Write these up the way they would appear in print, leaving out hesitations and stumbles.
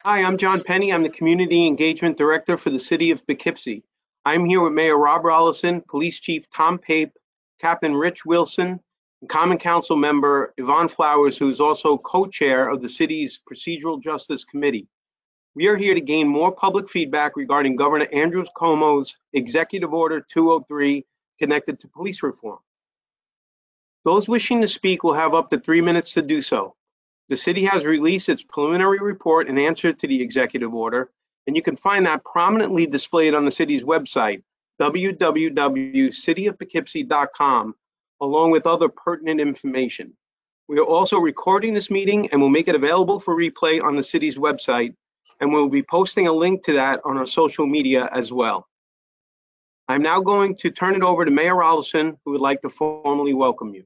Hi, I'm John Penny. I'm the Community Engagement Director for the City of Poughkeepsie. I'm here with Mayor Rob Rollison, Police Chief Tom Pape, Captain Rich Wilson, and Common Council member Yvonne Flowers, who is also co-chair of the city's Procedural Justice Committee. We are here to gain more public feedback regarding Governor Andrew Cuomo's Executive Order 203 connected to police reform. Those wishing to speak will have up to 3 minutes to do so. The city has released its preliminary report in answer to the executive order, and you can find that prominently displayed on the city's website, www.cityofpoughkeepsie.com, along with other pertinent information. We are also recording this meeting and will make it available for replay on the city's website, and we'll be posting a link to that on our social media as well. I'm now going to turn it over to Mayor Rollison, who would like to formally welcome you.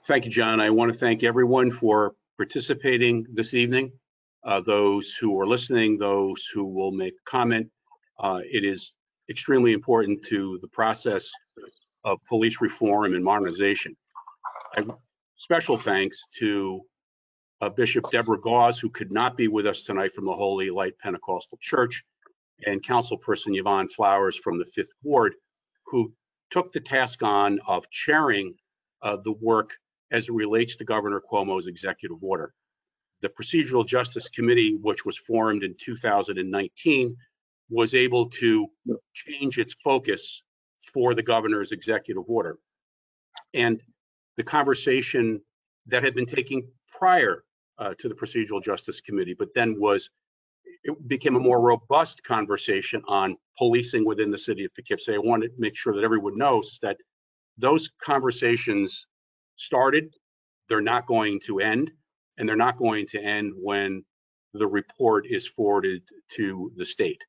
Thank you, John. I want to thank everyone for participating this evening. Those who are listening, those who will make comment. It is extremely important to the process of police reform and modernization. Special thanks to Bishop Deborah Gauze, who could not be with us tonight from the Holy Light Pentecostal Church, and Councilperson Yvonne Flowers from the 5th Ward, who took the task on of chairing the work as it relates to Governor Cuomo's executive order. The Procedural Justice Committee, which was formed in 2019, was able to change its focus for the governor's executive order. And the conversation that had been taking prior to the Procedural Justice Committee, but then it became a more robust conversation on policing within the city of Poughkeepsie. I wanted to make sure that everyone knows that those conversations started, they're not going to end, and they're not going to end when the report is forwarded to the state.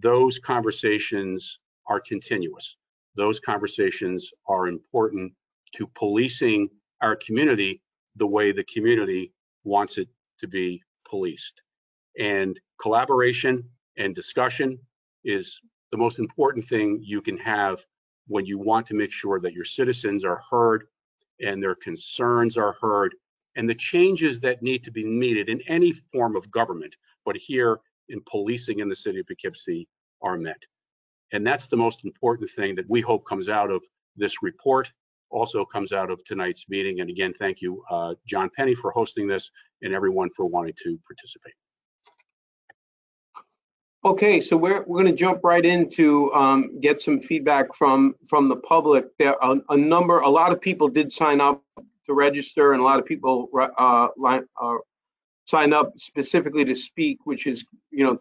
Those conversations are continuous. Those conversations are important to policing our community the way the community wants it to be policed. And collaboration and discussion is the most important thing you can have when you want to make sure that your citizens are heard and their concerns are heard, and the changes that need to be needed in any form of government, but here in policing in the city of Poughkeepsie, are met. And that's the most important thing that we hope comes out of this report, also comes out of tonight's meeting. And again, thank you, John Penny, for hosting this, and everyone for wanting to participate. Okay, so we're going to jump right into get some feedback from the public. There are a lot of people did sign up to register, and a lot of people sign up specifically to speak, which is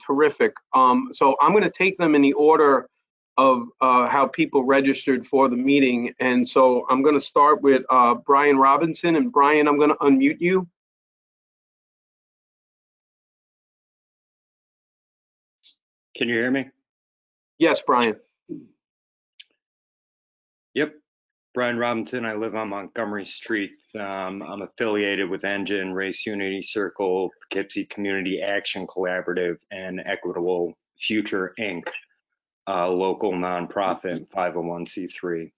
terrific. So I'm going to take them in the order of how people registered for the meeting, and so I'm going to start with Brian Robinson. And Brian, I'm going to unmute you. Can you hear me? Yes, Brian. Yep, Brian Robinson. I live on Montgomery Street. I'm affiliated with Engine, Race Unity Circle, Poughkeepsie Community Action Collaborative, and Equitable Future, Inc., a local nonprofit 501c3.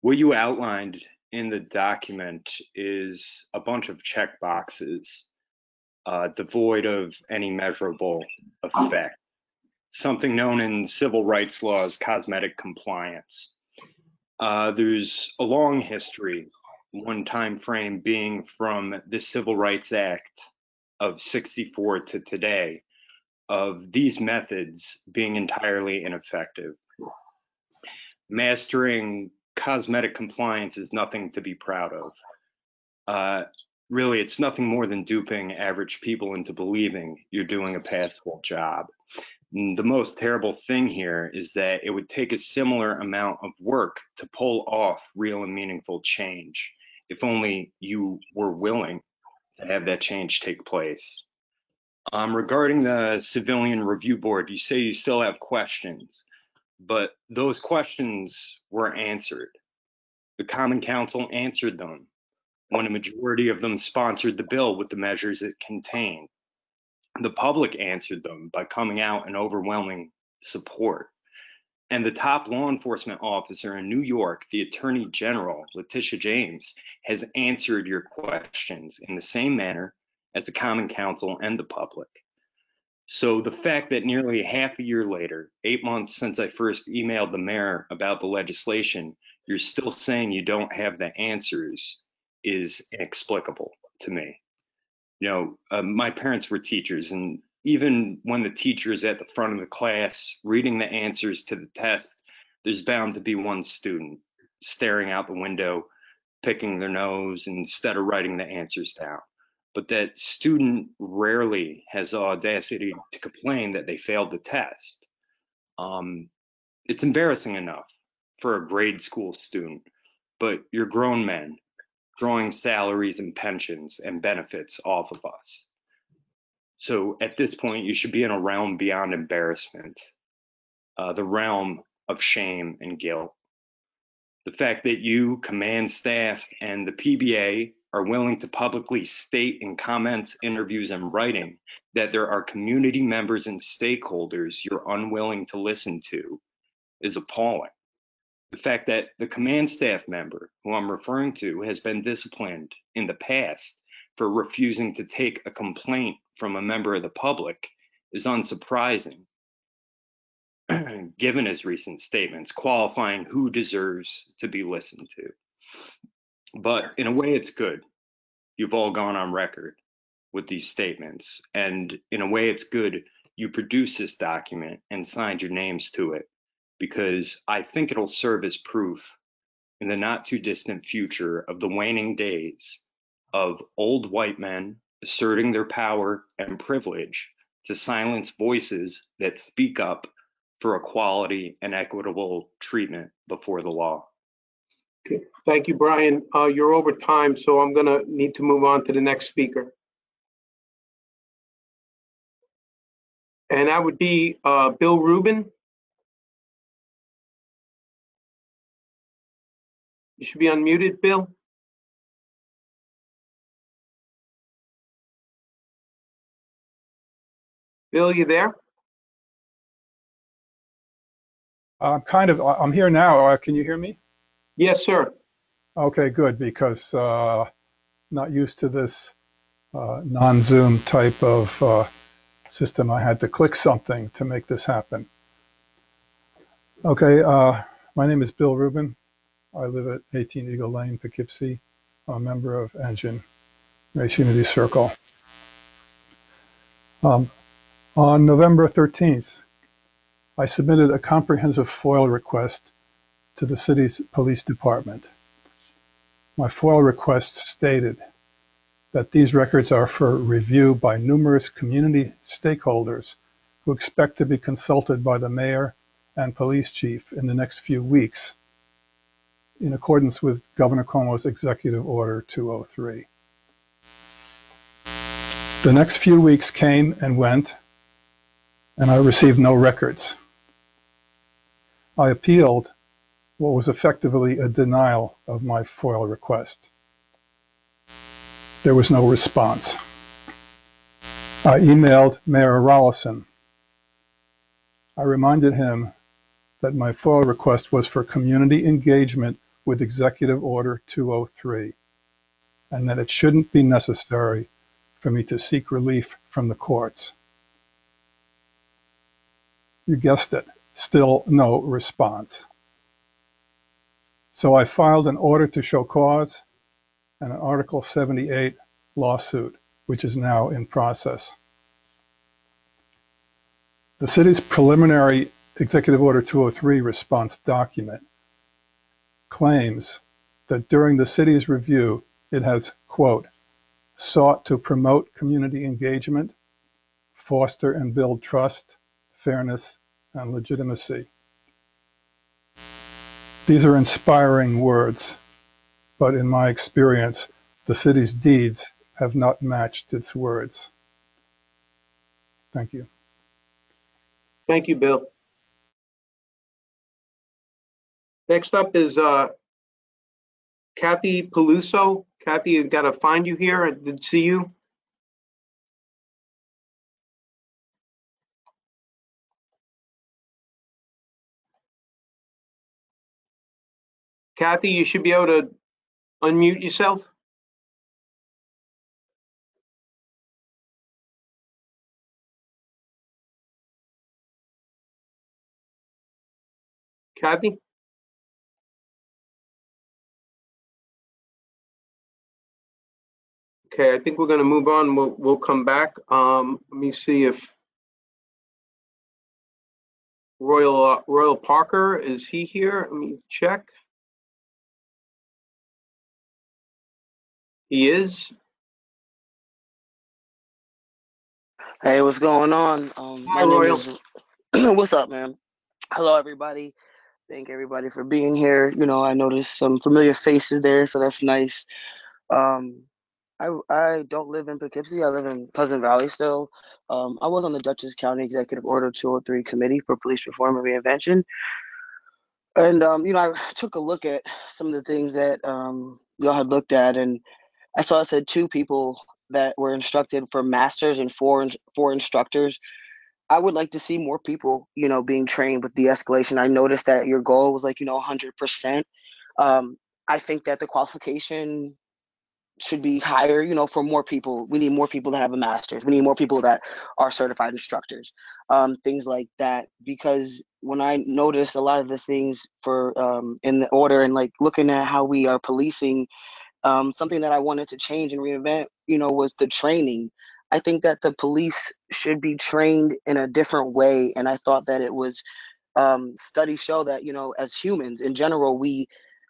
What you outlined in the document is a bunch of check boxes devoid of any measurable effect, something known in civil rights law as cosmetic compliance. There's a long history, one time frame being from the Civil Rights Act of '64 to today, of these methods being entirely ineffective. Mastering cosmetic compliance is nothing to be proud of. Really, it's nothing more than duping average people into believing you're doing a passable job. And the most terrible thing here is that it would take a similar amount of work to pull off real and meaningful change, if only you were willing to have that change take place. Regarding the Civilian Review Board, you say you still have questions, but those questions were answered. The Common Council answered them when a majority of them sponsored the bill with the measures it contained. The public answered them by coming out in overwhelming support. And the top law enforcement officer in New York, the Attorney General, Letitia James, has answered your questions in the same manner as the Common Council and the public. So the fact that nearly half a year later, 8 months since I first emailed the mayor about the legislation, you're still saying you don't have the answers is inexplicable to me. My parents were teachers, and even when the teacher is at the front of the class reading the answers to the test, there's bound to be one student staring out the window, picking their nose instead of writing the answers down. But that student rarely has the audacity to complain that they failed the test. It's embarrassing enough for a grade school student, but you're grown men drawing salaries and pensions and benefits off of us. So at this point, you should be in a realm beyond embarrassment, the realm of shame and guilt. The fact that you, command staff, and the PBA are willing to publicly state in comments, interviews, and writing that there are community members and stakeholders you're unwilling to listen to is appalling. The fact that the command staff member who I'm referring to has been disciplined in the past for refusing to take a complaint from a member of the public is unsurprising, given his recent statements qualifying who deserves to be listened to. But in a way, it's good. You've all gone on record with these statements. And in a way, it's good you produced this document and signed your names to it, because I think it'll serve as proof in the not too distant future of the waning days of old white men asserting their power and privilege to silence voices that speak up for equality and equitable treatment before the law. Okay. Thank you, Brian. You're over time, so I'm going to need to move on to the next speaker. And that would be Bill Rubin. You should be unmuted, Bill. Bill, you there? I'm here now. Can you hear me? Yes, sir. Okay, good, because not used to this non-Zoom type of system. I had to click something to make this happen. Okay, my name is Bill Rubin. I live at 18 Eagle Lane, Poughkeepsie. I'm a member of Engine Race Unity Circle. On November 13th, I submitted a comprehensive FOIL request to the city's police department. My FOIL request stated that these records are for review by numerous community stakeholders who expect to be consulted by the mayor and police chief in the next few weeks, in accordance with Governor Cuomo's Executive Order 203. The next few weeks came and went, and I received no records. I appealed what was effectively a denial of my FOIL request. There was no response. I emailed Mayor Olson. I reminded him that my FOIL request was for community engagement with Executive Order 203, and that it shouldn't be necessary for me to seek relief from the courts. You guessed it, still no response. So I filed an order to show cause and an Article 78 lawsuit, which is now in process. The city's preliminary Executive Order 203 response document claims that during the city's review, it has, quote, sought to promote community engagement, foster and build trust, fairness, and legitimacy. These are inspiring words, but in my experience, the city's deeds have not matched its words. Thank you. Thank you, Bill. Next up is Kathy Paluso. Kathy, I've got to find you here. I did see you. Kathy, you should be able to unmute yourself. Kathy? Okay, I think we're going to move on. We'll come back. Let me see if Royal Parker, is he here? Let me check. He is. Hey, what's going on? Hi, Royal. What's up, man? Hello, everybody. Thank everybody for being here. You know, I noticed some familiar faces there, so that's nice. I don't live in Poughkeepsie. I live in Pleasant Valley still. I was on the Dutchess County Executive Order 203 Committee for Police Reform and Reinvention. And, you know, I took a look at some of the things that y'all had looked at, and I saw it said 2 people that were instructed for masters and 4 instructors. I would like to see more people, you know, being trained with de-escalation. I noticed that your goal was like, you know, 100%. I think that the qualification should be higher, you know, for more people. We need more people that have a master's. We need more people that are certified instructors, things like that. Because when I noticed a lot of the things for in the order and like looking at how we are policing, something that I wanted to change and reinvent, you know, was the training. I think that the police should be trained in a different way. And I thought that it was studies show that, you know, as humans in general, we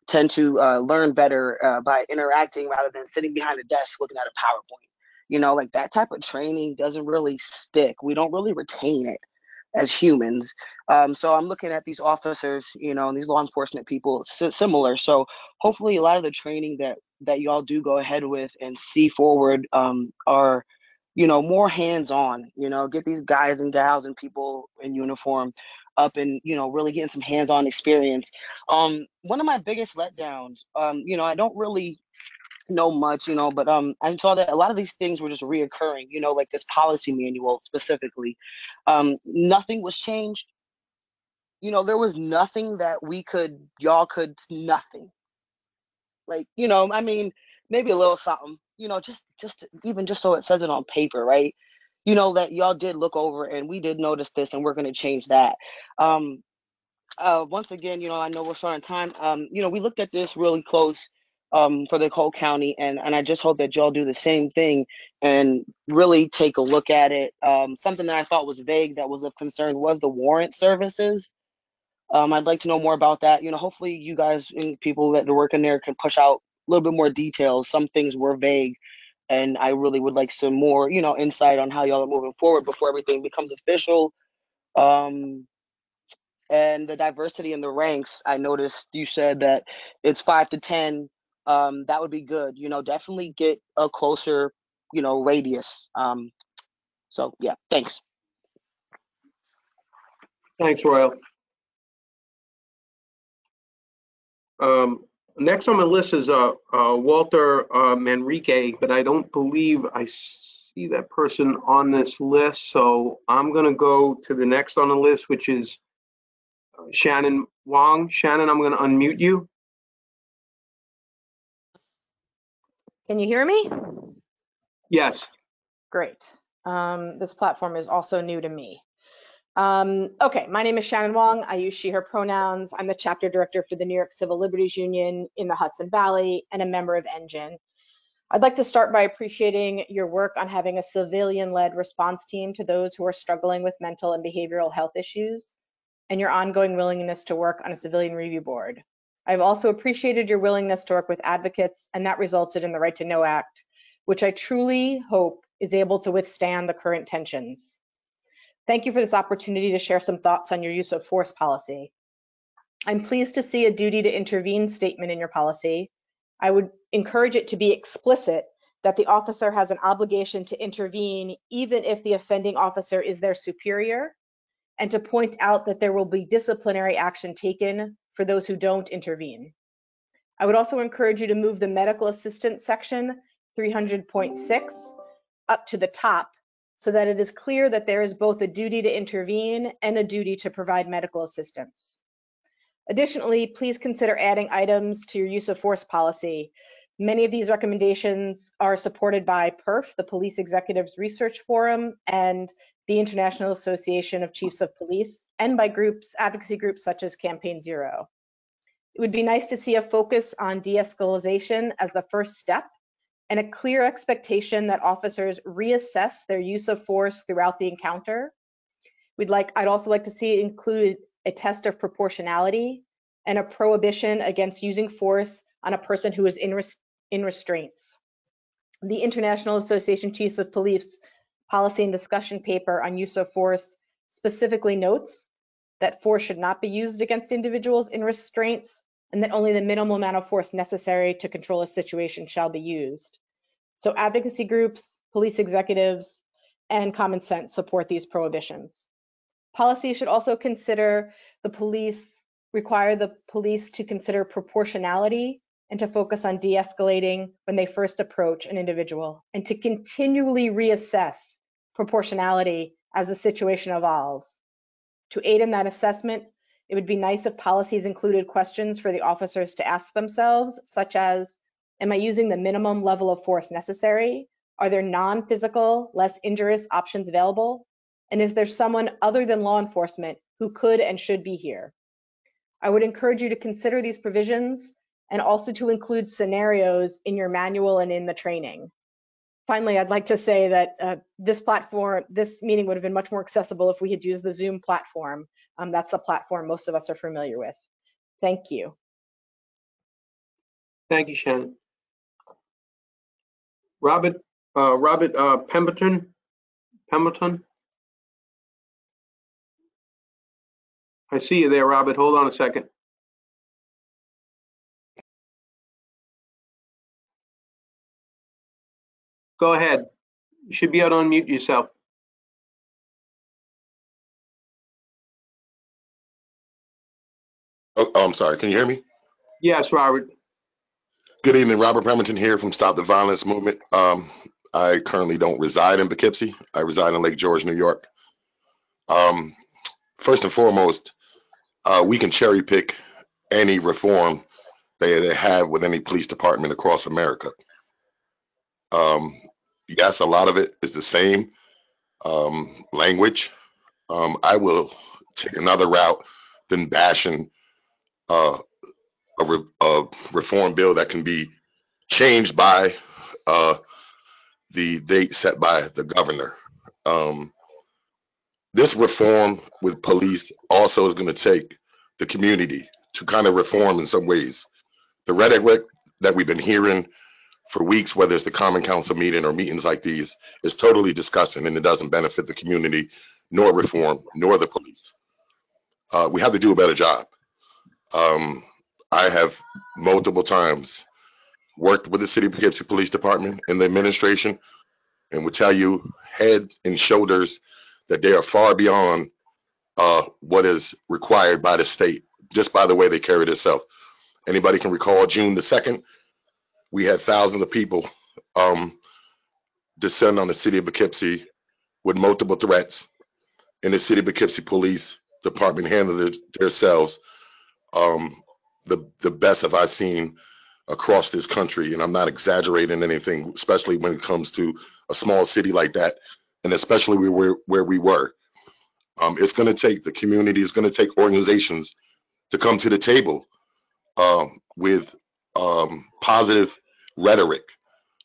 tend to learn better by interacting rather than sitting behind a desk looking at a PowerPoint. You know, like that type of training doesn't really stick. We don't really retain it as humans. So I'm looking at these officers, you know, and these law enforcement people similar. So hopefully a lot of the training that y'all do go ahead with and see forward are, you know, more hands-on, you know, get these guys and gals and people in uniform up and, you know, really getting some hands-on experience. One of my biggest letdowns, you know, I don't really know much, you know, but I saw that a lot of these things were just reoccurring, you know, like this policy manual specifically. Nothing was changed. You know, there was nothing that y'all could, nothing. Like, you know, I mean, maybe a little something, you know, just even just so it says it on paper, right? You know, that y'all did look over and we did notice this and we're going to change that. Once again, you know, I know we're short on time. You know, we looked at this really close for the whole county, and I just hope that y'all do the same thing and really take a look at it. Something that I thought was vague that was of concern was the warrant services. I'd like to know more about that. You know, hopefully you guys and people that are working there can push out a little bit more details. Some things were vague, and I really would like some more, you know, insight on how y'all are moving forward before everything becomes official. And the diversity in the ranks, I noticed you said that it's 5 to 10. That would be good. You know, definitely get a closer, you know, radius. So yeah, thanks. Thanks, Royal. Next on my list is Walter Manrique, but I don't believe I see that person on this list. So I'm going to go to the next on the list, which is Shannon Wong. Shannon, I'm going to unmute you. Can you hear me? Yes. Great. This platform is also new to me. Okay, my name is Shannon Wong. I use she, her pronouns. I'm the chapter director for the New York Civil Liberties Union in the Hudson Valley and a member of Engine. I'd like to start by appreciating your work on having a civilian-led response team to those who are struggling with mental and behavioral health issues, and your ongoing willingness to work on a civilian review board. I've also appreciated your willingness to work with advocates, and that resulted in the Right to Know Act, which I truly hope is able to withstand the current tensions. Thank you for this opportunity to share some thoughts on your use of force policy. I'm pleased to see a duty to intervene statement in your policy. I would encourage it to be explicit that the officer has an obligation to intervene even if the offending officer is their superior, and to point out that there will be disciplinary action taken for those who don't intervene. I would also encourage you to move the medical assistance section 300.6 up to the top so that it is clear that there is both a duty to intervene and a duty to provide medical assistance. Additionally, please consider adding items to your use of force policy. Many of these recommendations are supported by PERF, the Police Executives Research Forum, and the International Association of Chiefs of Police, and by advocacy groups such as Campaign Zero. It would be nice to see a focus on de-escalation as the first step and a clear expectation that officers reassess their use of force throughout the encounter. I'd also like to see included a test of proportionality and a prohibition against using force on a person who is in restraints. The International Association of Chiefs of Police policy and discussion paper on use of force specifically notes that force should not be used against individuals in restraints, and that only the minimal amount of force necessary to control a situation shall be used. So advocacy groups, police executives, and common sense support these prohibitions. Policy should also require the police to consider proportionality and to focus on de-escalating when they first approach an individual, and to continually reassess proportionality as the situation evolves. To aid in that assessment, it would be nice if policies included questions for the officers to ask themselves, such as, am I using the minimum level of force necessary? Are there non-physical, less injurious options available? And is there someone other than law enforcement who could and should be here? I would encourage you to consider these provisions and also to include scenarios in your manual and in the training. Finally, I'd like to say that this meeting would have been much more accessible if we had used the Zoom platform. That's the platform most of us are familiar with. Thank you. Thank you, Shannon. Robert Pembington. I see you there, Robert. Hold on a second. Go ahead. You should be able to unmute yourself. Oh, I'm sorry. Can you hear me? Yes, Robert. Good evening. Robert Pembington here from Stop the Violence Movement. I currently don't reside in Poughkeepsie. I reside in Lake George, New York. First and foremost, we can cherry pick any reform they have with any police department across America. Yes, a lot of it is the same language. I will take another route than bashing a reform bill that can be changed by the date set by the governor. This reform with police also is going to take the community to kind of reform in some ways. The rhetoric that we've been hearing for weeks, whether it's the Common Council meeting or meetings like these, is totally disgusting, and it doesn't benefit the community, nor reform, nor the police. We have to do a better job. I have multiple times worked with the City of Poughkeepsie Police Department in the administration, and would tell you head and shoulders that they are far beyond what is required by the state, just by the way they carry themselves. Anybody can recall June the 2nd, we had thousands of people descend on the City of Poughkeepsie with multiple threats, and the City of Poughkeepsie Police Department handled themselves the best of I've seen across this country, and I'm not exaggerating anything, especially when it comes to a small city like that, and especially where we were. It's going to take the community, it's going to take organizations to come to the table with positive rhetoric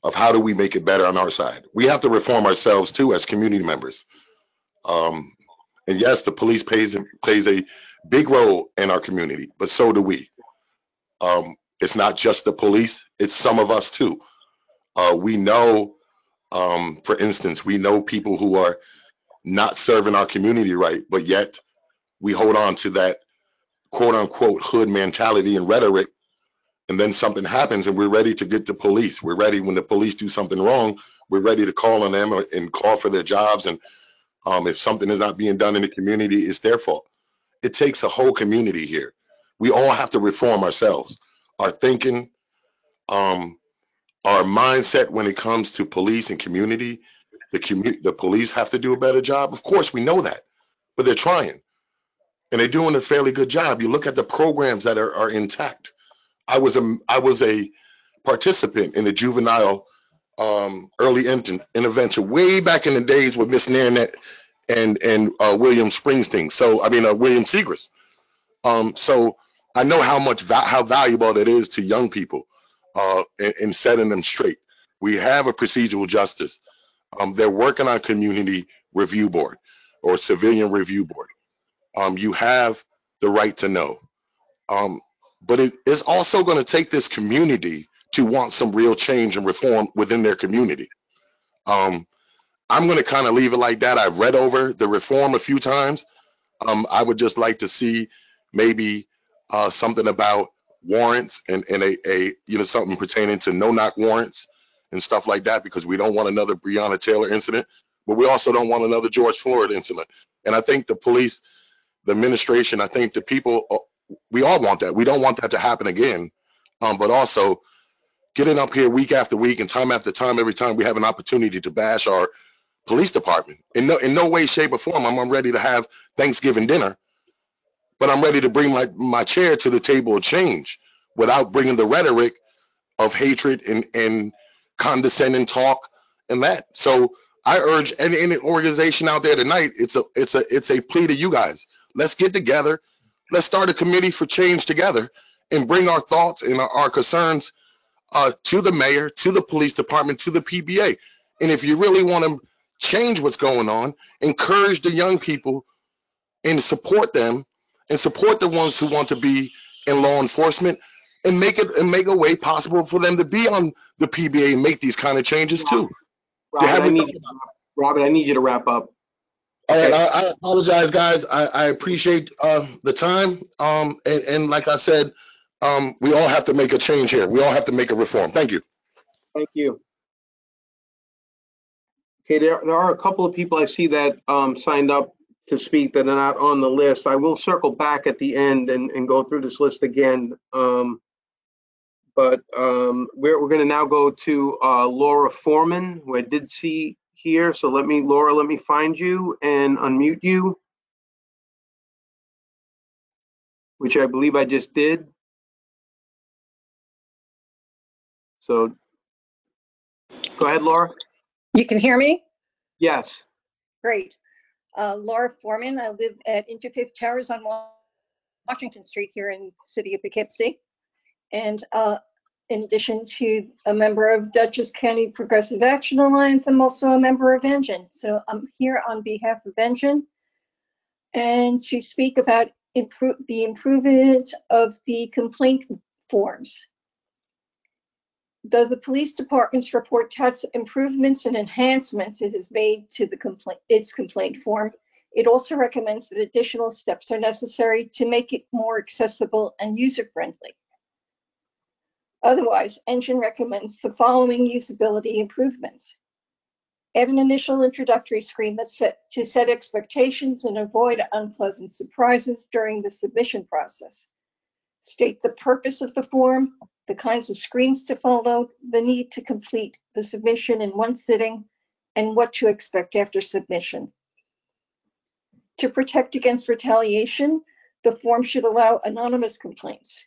of how do we make it better on our side. We have to reform ourselves too as community members. And yes, the police plays a big role in our community, but so do we. It's not just the police, it's some of us too. We know, for instance, we know people who are not serving our community right, but yet we hold on to that quote unquote hood mentality and rhetoric, and then something happens and we're ready to get the police. We're ready when the police do something wrong, we're ready to call on them and call for their jobs, and if something is not being done in the community, it's their fault. It takes a whole community here. We all have to reform ourselves, our thinking, our mindset when it comes to police and community. The police have to do a better job. Of course, we know that, but they're trying, and they're doing a fairly good job. You look at the programs that are intact. I was a participant in the juvenile early intervention way back in the days with Miss Nanette and William Springsteen. So William Segrist. So I know how valuable it is to young people in setting them straight. We have a procedural justice. They're working on community review board or civilian review board. You have the right to know. But it is also going to take this community to want some real change and reform within their community. I'm going to kind of leave it like that. I've read over the reform a few times. I would just like to see maybe something about warrants and a something pertaining to no-knock warrants and stuff like that, because we don't want another Breonna Taylor incident, but we also don't want another George Floyd incident. And I think the police, the administration, I think the people, we all want that. We don't want that to happen again. But also getting up here week after week and time after time, every time we have an opportunity to bash our police department. In no way, shape, or form I'm ready to have Thanksgiving dinner, but I'm ready to bring my chair to the table of change without bringing the rhetoric of hatred and condescending talk and that. So I urge any organization out there tonight, it's a plea to you guys. Let's get together. Let's start a committee for change together and bring our thoughts and our concerns to the mayor, to the police department, to the PBA. And if you really want to change what's going on, encourage the young people and support them and support the ones who want to be in law enforcement and make a way possible for them to be on the PBA and make these kind of changes too. Robert, I need you to wrap up. All right, I apologize, guys. I appreciate the time. And like I said, we all have to make a change here. We all have to make a reform. Thank you. Thank you. Okay, there are a couple of people I see that signed up to speak that are not on the list. I will circle back at the end and go through this list again. But we're going to now go to Laura Foreman, who I did see here. So Laura, let me find you and unmute you, which I believe I just did. So go ahead, Laura. You can hear me? Yes. Great. Laura Foreman. I live at Interfaith Towers on Washington Street here in the city of Poughkeepsie. And in addition to a member of Dutchess County Progressive Action Alliance, I'm also a member of Engine. So I'm here on behalf of Engine and to speak about the improvement of the complaint forms. Though the police department's report touts improvements and enhancements it has made to its complaint form, it also recommends that additional steps are necessary to make it more accessible and user-friendly. Otherwise, Engine recommends the following usability improvements. Add an initial introductory screen that's set expectations and avoid unpleasant surprises during the submission process. State the purpose of the form, the kinds of screens to follow, the need to complete the submission in one sitting, and what to expect after submission. To protect against retaliation, the form should allow anonymous complaints.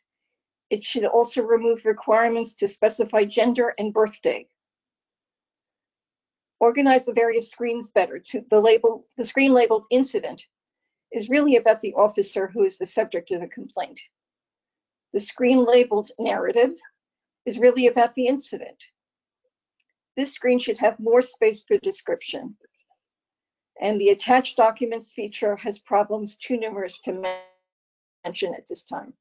It should also remove requirements to specify gender and birthday. Organize the various screens better. The screen labeled incident is really about the officer who is the subject of the complaint. The screen labeled narrative is really about the incident. This screen should have more space for description. And the attached documents feature has problems too numerous to mention at this time.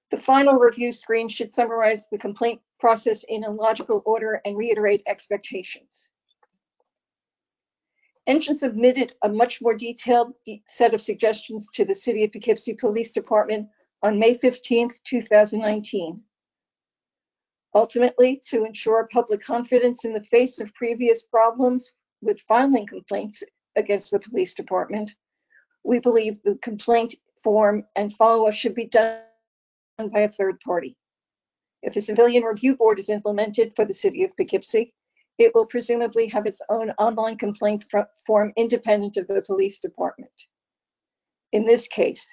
The final review screen should summarize the complaint process in a logical order and reiterate expectations. Engine submitted a much more detailed set of suggestions to the City of Poughkeepsie Police Department on May 15th, 2019. Ultimately, to ensure public confidence in the face of previous problems with filing complaints against the police department, we believe the complaint form and follow-up should be done by a third party. If a civilian review board is implemented for the City of Poughkeepsie, it will presumably have its own online complaint form independent of the police department. In this case,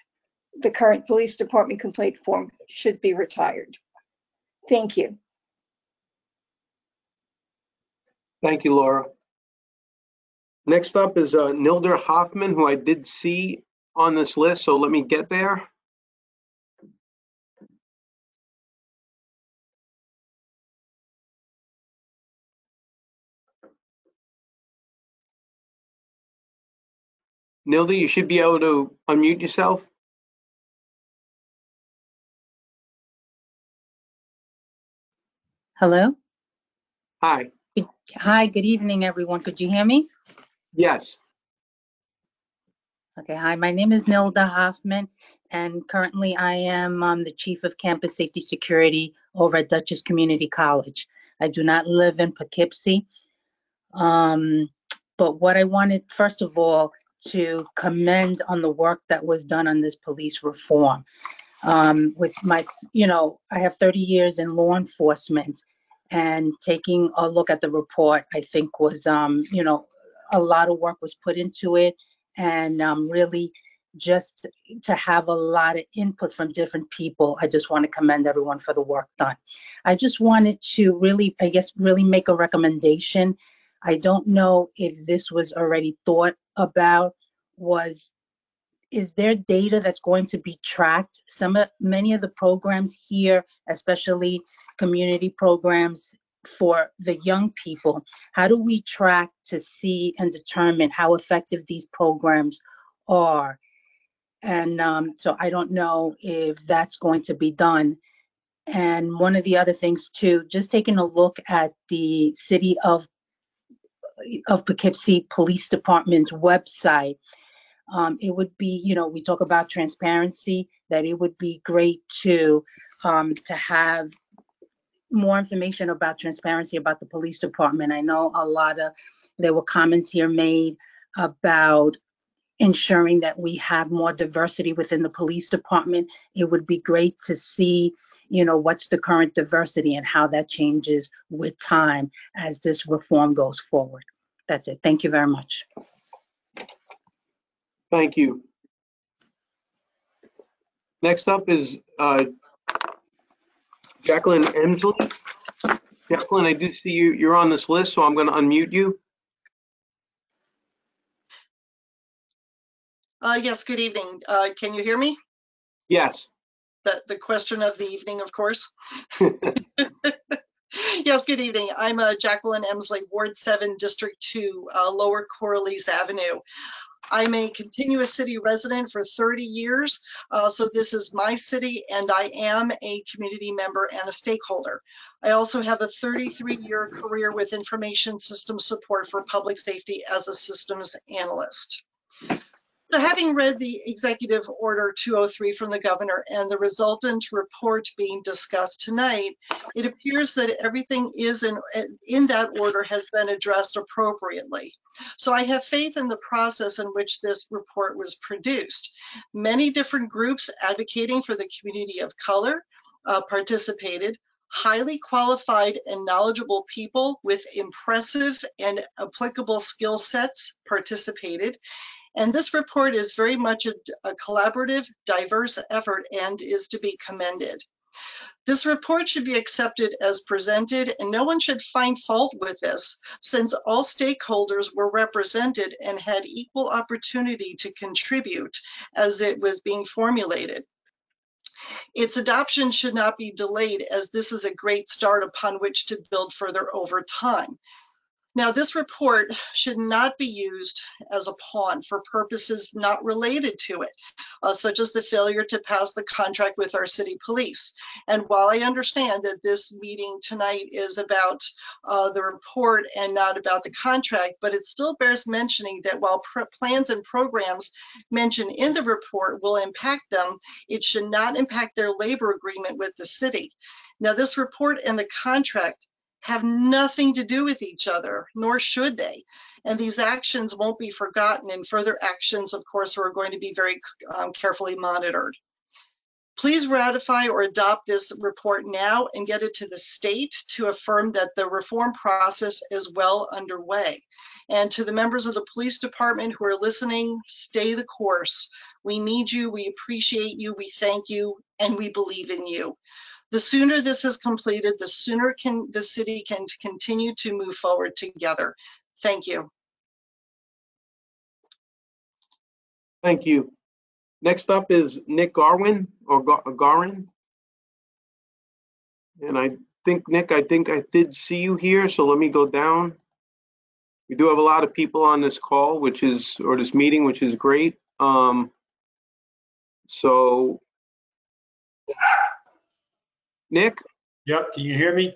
the current police department complaint form should be retired. Thank you. Thank you, Laura. Next up is Nadine Hoffman, who I did see on this list, so let me get there. Nilda, you should be able to unmute yourself. Hello? Hi. Hi, good evening, everyone. Could you hear me? Yes. Okay, hi, my name is Nilda Hoffman, and currently I am the Chief of Campus Safety Security over at Dutchess Community College. I do not live in Poughkeepsie, but what I wanted, first of all, to commend on the work that was done on this police reform. With my, I have 30 years in law enforcement, and taking a look at the report, I think was, a lot of work was put into it, and really just to have a lot of input from different people. I just want to commend everyone for the work done. I just wanted to really, really make a recommendation. I don't know if this was already thought about, is there data that's going to be tracked? Many of the programs here, especially community programs for the young people, how do we track to see and determine how effective these programs are? And so I don't know if that's going to be done. And one of the other things too, just taking a look at the City of Poughkeepsie Police Department's website, it would be, we talk about transparency, that it would be great to have more information about transparency about the police department. I know there were comments here made about ensuring that we have more diversity within the police department. It would be great to see, what's the current diversity and how that changes with time as this reform goes forward. That's it. Thank you very much. Thank you. Next up is Jacqueline Emerson. Jacqueline, I do see you're on this list, so I'm going to unmute you. Yes, good evening. Can you hear me? Yes. The question of the evening, of course. Yes, good evening. I'm Jacqueline Emsley, Ward 7, District 2, Lower Corliss Avenue. I'm a continuous city resident for 30 years, so this is my city, and I am a community member and a stakeholder. I also have a 33-year career with information system support for public safety as a systems analyst. So having read the Executive Order 203 from the governor and the resultant report being discussed tonight, it appears that everything in that order has been addressed appropriately. So I have faith in the process in which this report was produced. Many different groups advocating for the community of color participated. Highly qualified and knowledgeable people with impressive and applicable skill sets participated. And this report is very much a collaborative, diverse effort and is to be commended. This report should be accepted as presented, and no one should find fault with this, since all stakeholders were represented and had equal opportunity to contribute as it was being formulated. Its adoption should not be delayed, as this is a great start upon which to build further over time. Now, this report should not be used as a pawn for purposes not related to it, such as the failure to pass the contract with our city police. And while I understand that this meeting tonight is about the report and not about the contract, but it still bears mentioning that while plans and programs mentioned in the report will impact them, it should not impact their labor agreement with the city. Now, this report and the contract have nothing to do with each other, nor should they. And these actions won't be forgotten, and further actions, of course, are going to be very carefully monitored. Please ratify or adopt this report now and get it to the state to affirm that the reform process is well underway. And to the members of the police department who are listening, stay the course. We need you, we appreciate you, we thank you, and we believe in you. The sooner this is completed, the sooner the city can continue to move forward together. Thank you. Thank you. Next up is Nick Garwin, or Garwin. And I think, Nick, I did see you here, so let me go down. We do have a lot of people on this call, or this meeting, which is great. So, Nick? Yep, can you hear me?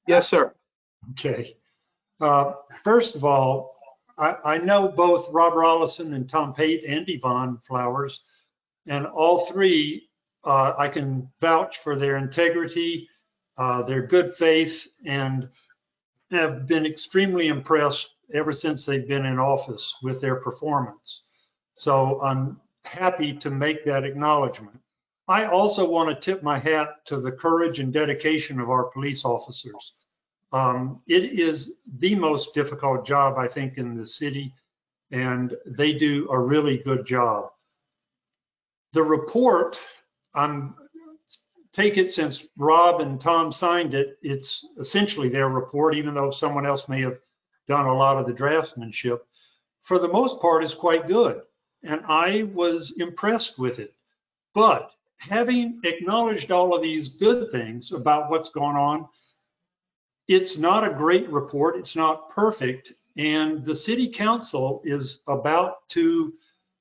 Yes, sir. Okay. First of all, I know both Rob Rollison and Tom Pate and Yvonne Flowers, and all three, I can vouch for their integrity, their good faith, and have been extremely impressed ever since they've been in office with their performance. So I'm happy to make that acknowledgement. I also want to tip my hat to the courage and dedication of our police officers. It is the most difficult job, I think, in the city, and they do a really good job. The report, take it since Rob and Tom signed it, it's essentially their report, even though someone else may have done a lot of the draftsmanship. For the most part, is quite good, and I was impressed with it. But having acknowledged all of these good things about what's going on, it's not a great report, it's not perfect, and the city council is about to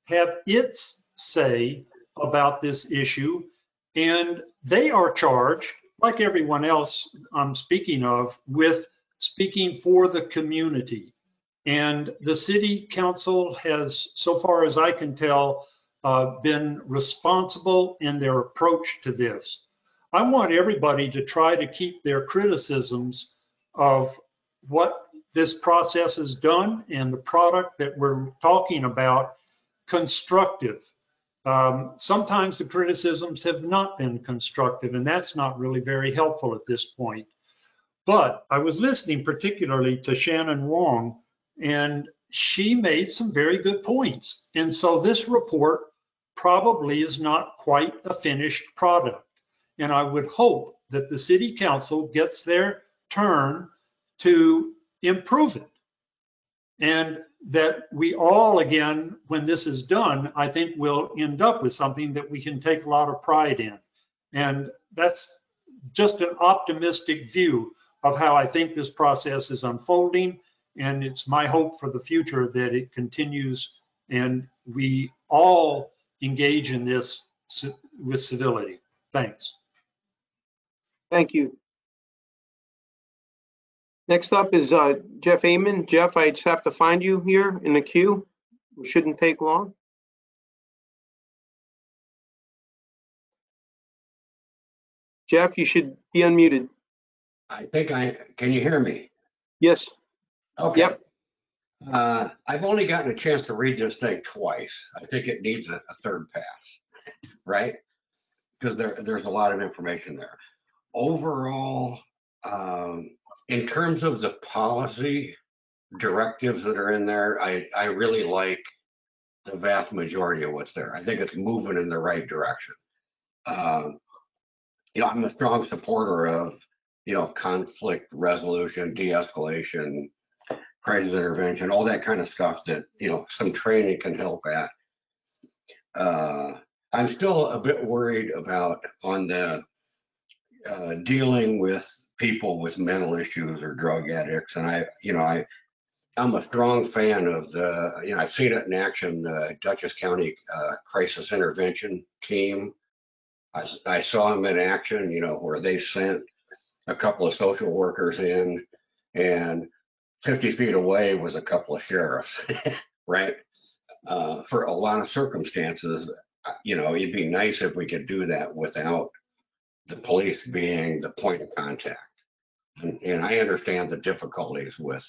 have its say about this issue, and they are charged, like everyone else I'm speaking of, with speaking for the community. And the city council has, so far as I can tell, been responsible in their approach to this. I want everybody to try to keep their criticisms of what this process has done and the product that we're talking about constructive. Sometimes the criticisms have not been constructive, and that's not really very helpful at this point. But I was listening particularly to Shannon Wong, and she made some very good points. And so this report probably is not quite a finished product. And I would hope that the city council gets their turn to improve it. And that we all, again, when this is done, I think we'll end up with something that we can take a lot of pride in. And that's just an optimistic view of how I think this process is unfolding. And it's my hope for the future that it continues and we all engage in this with civility. Thanks. Thank you. Next up is Jeff Amon. Jeff, I just have to find you here in the queue. It shouldn't take long. Jeff, you should be unmuted. I think can you hear me? Yes. Okay. Yep. I've only gotten a chance to read this thing twice. I think it needs a third pass, right? Because there's a lot of information there. Overall, in terms of the policy directives that are in there, I really like the vast majority of what's there. I think it's moving in the right direction. I'm a strong supporter of, conflict resolution, de-escalation, crisis intervention, all that kind of stuff that, some training can help at. I'm still a bit worried about on the dealing with people with mental issues or drug addicts. And I'm a strong fan of the, I've seen it in action, the Dutchess County Crisis Intervention Team. I saw them in action, where they sent a couple of social workers in, and 50 feet away was a couple of sheriffs, right? For a lot of circumstances, it'd be nice if we could do that without the police being the point of contact. And I understand the difficulties with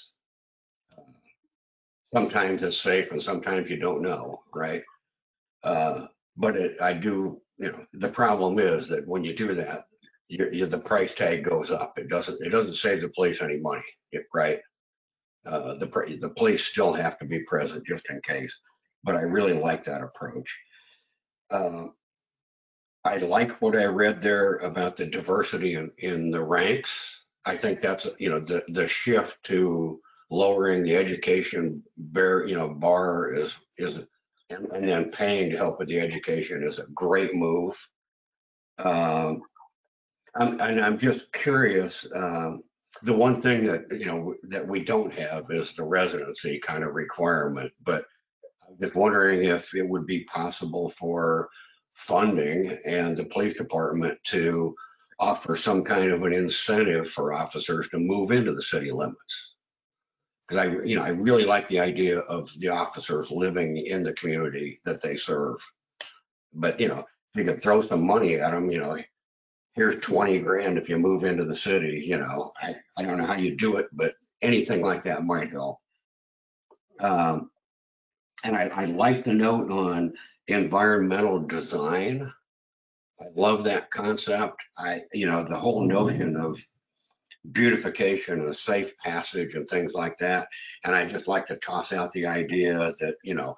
sometimes it's safe and sometimes you don't know, right? But I do, the problem is that when you do that, the price tag goes up. It doesn't save the police any money, right? The police still have to be present just in case. But I really like that approach. I like what I read there about the diversity in the ranks. I think that's, the shift to lowering the education bar is and then paying to help with the education is a great move. I'm just curious. The one thing that that we don't have is the residency kind of requirement. But I'm just wondering if it would be possible for funding and the police department to offer some kind of an incentive for officers to move into the city limits. Because I really like the idea of the officers living in the community that they serve. But if you could throw some money at them, here's 20 grand if you move into the city, I don't know how you do it, but anything like that might help. And I like the note on environmental design. I love that concept. The whole notion of beautification and safe passage and things like that. And I just like to toss out the idea that,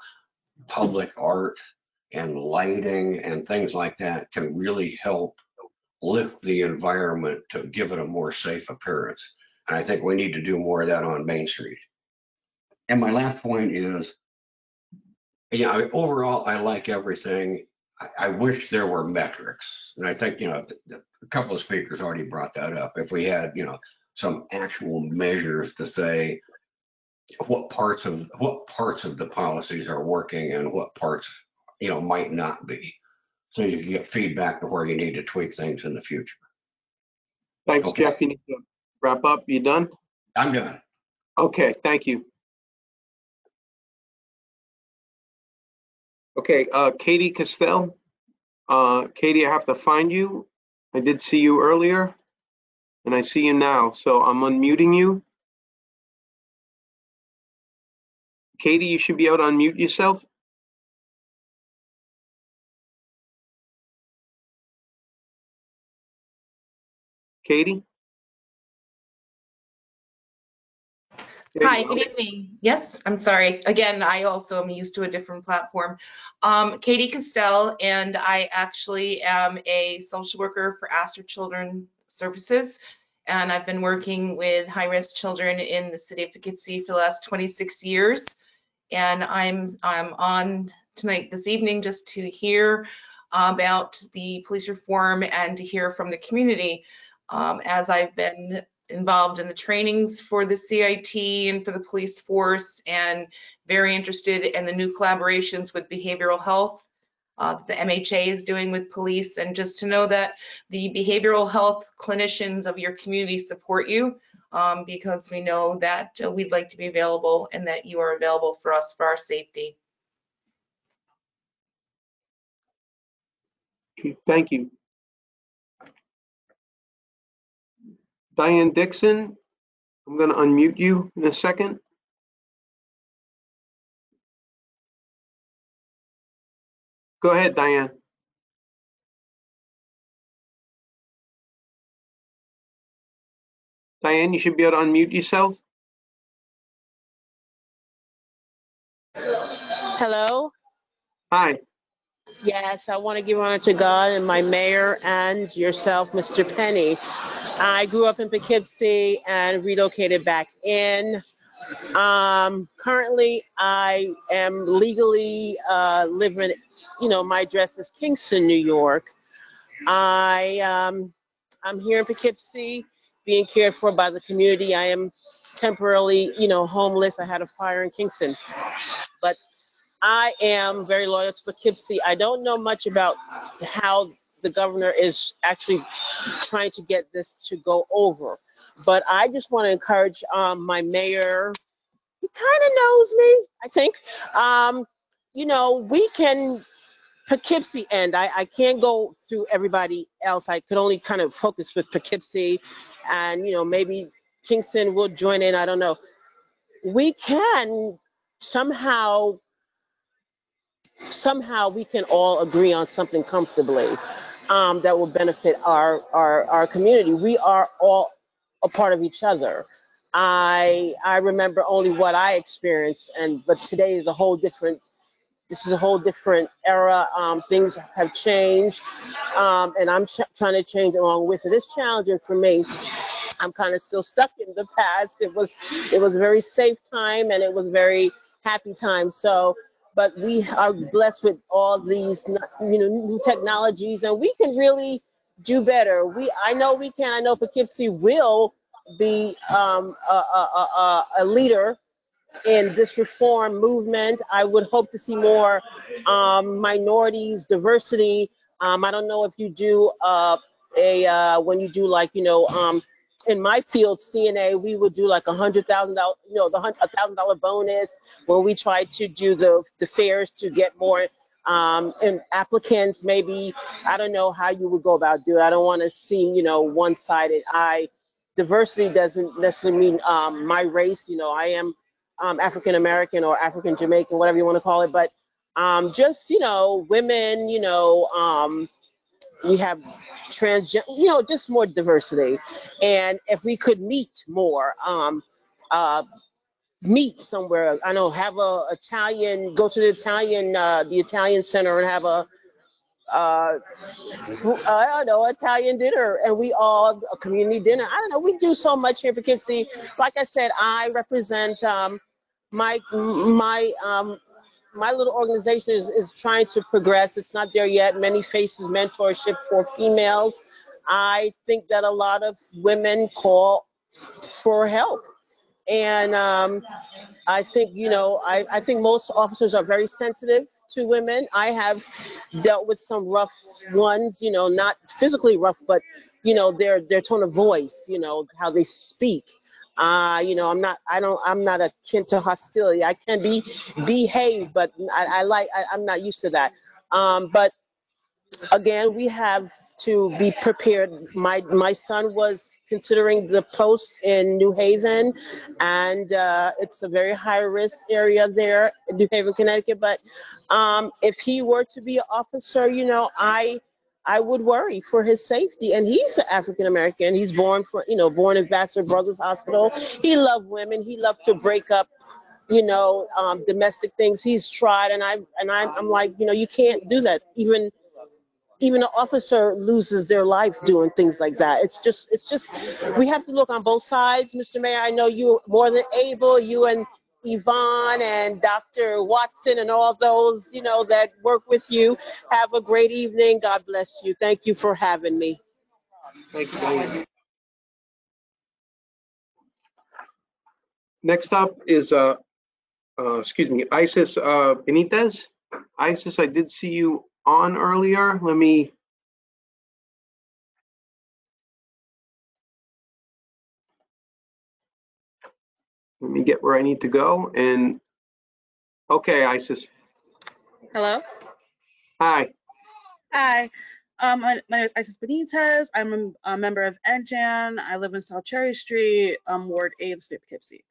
public art and lighting and things like that can really help lift the environment to give it a more safe appearance. And I think we need to do more of that on Main Street. And my last point is, overall, I like everything. I wish there were metrics. And I think, a couple of speakers already brought that up. If we had, some actual measures to say what parts of the policies are working and what parts, might not be. So you can get feedback to where you need to tweak things in the future. Thanks, Okay. Jeff. You need to wrap up. You done? I'm done. Okay, thank you. Okay, Katie Castell. Katie, I have to find you. I did see you earlier, and I see you now, so I'm unmuting you. Katie, you should be able to unmute yourself. Katie? Hi, good evening. Yes, I'm sorry. Again, I also am used to a different platform. Katie Castell, and I actually am a social worker for Astor Children Services. And I've been working with high-risk children in the city of Poughkeepsie for the last 26 years. And I'm on tonight, this evening, just to hear about the police reform and to hear from the community, as I've been involved in the trainings for the CIT and for the police force, and very interested in the new collaborations with behavioral health that the MHA is doing with police, and just to know that the behavioral health clinicians of your community support you, because we know that we'd like to be available and that you are available for us for our safety. Thank you. Diane Dixon, I'm going to unmute you in a second. Go ahead, Diane. Diane, you should be able to unmute yourself. Hello. Hi. Yes, I want to give honor to God and my mayor and yourself, Mr. Penny. I grew up in Poughkeepsie and relocated back in. Currently, I am legally living, my address is Kingston, New York. I'm here in Poughkeepsie, being cared for by the community. I am temporarily, homeless. I had a fire in Kingston, but I am very loyal to Poughkeepsie. I don't know much about how the governor is actually trying to get this to go over, but I just want to encourage my mayor. He kind of knows me, I think. We can Poughkeepsie end. I can't go through everybody else. I could only kind of focus with Poughkeepsie, and maybe Kingston will join in. I don't know. We can somehow we can all agree on something comfortably that will benefit our community. We are all a part of each other. I remember only what I experienced, but today is a whole different. This is a whole different era. Things have changed, and I'm trying to change along with it. It's challenging for me. I'm kind of still stuck in the past. It was a very safe time, and it was a very happy time. So, but we are blessed with all these, new technologies, and we can really do better. I know we can. I know Poughkeepsie will be a leader in this reform movement. I would hope to see more minorities, diversity. I don't know if you do when you do like, in my field, CNA, we would do like $100,000, $1,000 bonus where we try to do the fairs to get more and applicants. Maybe, I don't know how you would go about doing it. I don't want to seem, one-sided. Diversity doesn't necessarily mean my race. I am African American or African Jamaican, whatever you want to call it. But just, women, we have transgender, just more diversity. And if we could meet more, meet somewhere, I know, have go to the Italian center and have I don't know, Italian dinner, and a community dinner. I don't know, we do so much here in Poughkeepsie. Like I said, I represent my little organization is trying to progress. It's not there yet. Many Faces mentorship for females. I think that a lot of women call for help. And I think, I think most officers are very sensitive to women. I have dealt with some rough ones, not physically rough, but, their tone of voice, how they speak. I'm not akin to hostility. I can behave, but I'm not used to that. But again, we have to be prepared. My son was considering the post in New Haven, and it's a very high risk area there in New Haven, Connecticut. But if he were to be an officer, I would worry for his safety. And he's an African American. He's born in Vassar Brothers Hospital. He loved women. He loved to break up domestic things. He's tried, and I'm like, you can't do that. Even an officer loses their life doing things like that. It's just, we have to look on both sides. Mr. Mayor, I know you're more than able, you and Yvonne and Dr. Watson and all those, that work with you. Have a great evening. God bless you. Thank you for having me. Thank you, Diane. Next up is, Isis Benitez. Isis, I did see you on earlier. Let me get where I need to go. And okay, Isis. Hello. Hi. Hi. My name is Isis Benitez. I'm a member of NJAN. I live in South Cherry Street, Ward 8 in the state of Poughkeepsie.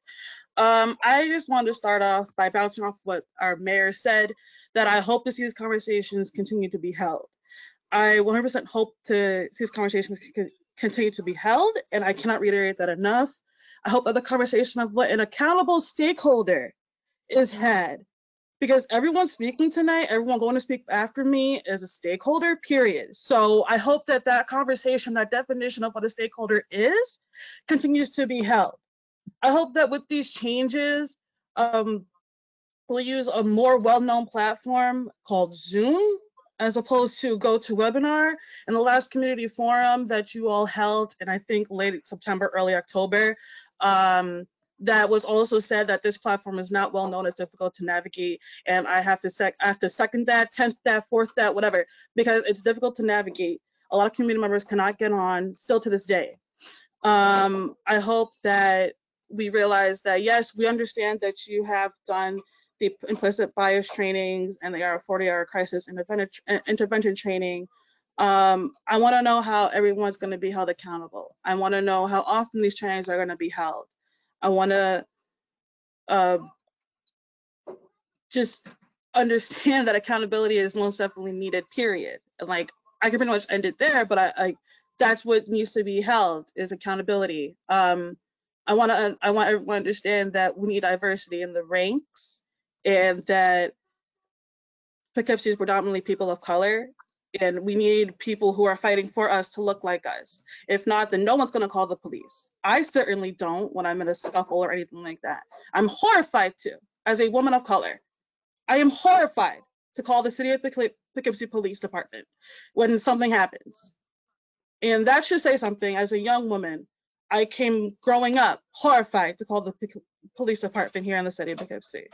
I just wanted to start off by bouncing off what our mayor said, that I hope to see these conversations continue to be held. I 100% hope to see these conversations continue to be held, and I cannot reiterate that enough. I hope that the conversation of what an accountable stakeholder is had, because everyone speaking tonight, everyone going to speak after me is a stakeholder, period. So I hope that that conversation, that definition of what a stakeholder is, continues to be held. I hope that with these changes, we'll use a more well-known platform called Zoom, as opposed to GoToWebinar. In the last community forum that you all held, and I think late September, early October, that was also said that this platform is not well known, it's difficult to navigate, and I have to second that, 10th that, 4th that, whatever, because it's difficult to navigate. A lot of community members cannot get on, still to this day. I hope that we realize that, yes, we understand that you have done the implicit bias trainings and the 40-hour crisis intervention training. I want to know how everyone's going to be held accountable. I want to know how often these trainings are going to be held. I want to just understand that accountability is most definitely needed, period. And like, I can pretty much end it there, but I that's what needs to be held, is accountability. I want everyone to understand that we need diversity in the ranks, and that Poughkeepsie is predominantly people of color, and we need people who are fighting for us to look like us. If not, then no one's going to call the police. I certainly don't when I'm in a scuffle or anything like that. I'm horrified to, as a woman of color. I am horrified to call the City of Poughkeepsie Police Department when something happens. And that should say something. As a young woman, I came growing up horrified to call the police department here in the City of Poughkeepsie.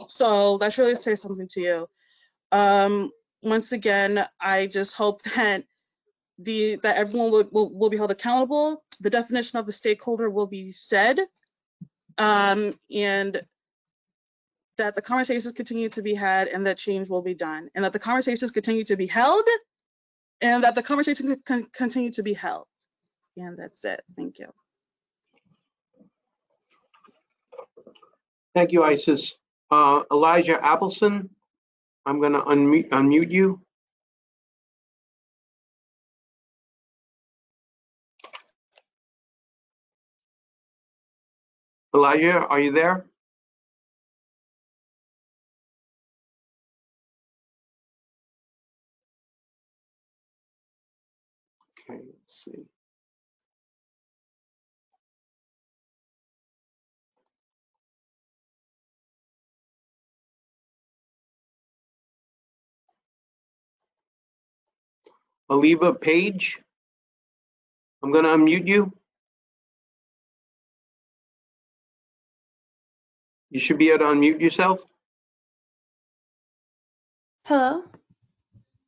So that should really say something to you. Once again, I just hope that everyone will be held accountable. The definition of a stakeholder will be said, and that the conversations continue to be had, and that change will be done, and that the conversations continue to be held, and that the conversations continue to be held. And that's it. Thank you. Thank you, Isis. Elijah Appleson, I'm going to unmute you. Elijah, are you there? Okay, let's see. Olivia Page, I'm going to unmute you. You should be able to unmute yourself. Hello.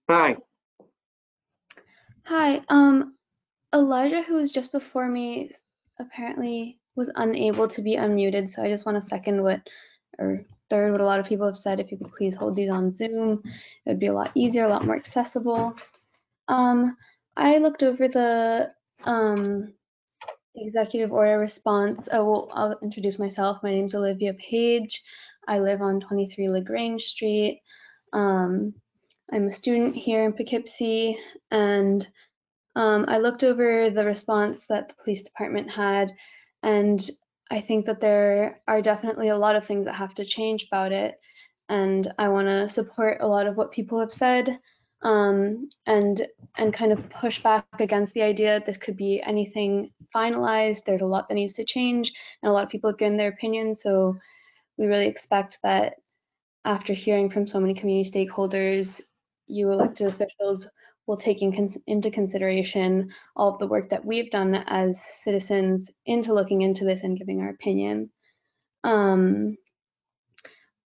Hi. Hi. Elijah, who was just before me, apparently was unable to be unmuted. So I just want to second third what a lot of people have said. If you could please hold these on Zoom, it would be a lot easier, a lot more accessible. I looked over the executive order response. I'll introduce myself. My name's Olivia Page. I live on 23 LaGrange Street. I'm a student here in Poughkeepsie, and I looked over the response that the police department had, and I think that there are definitely a lot of things that have to change about it. And I want to support a lot of what people have said, and kind of push back against the idea that this could be anything finalized. There's a lot that needs to change, and a lot of people have given their opinions. So we really expect that after hearing from so many community stakeholders, you elected officials will take into consideration all of the work that we've done as citizens into looking into this and giving our opinion.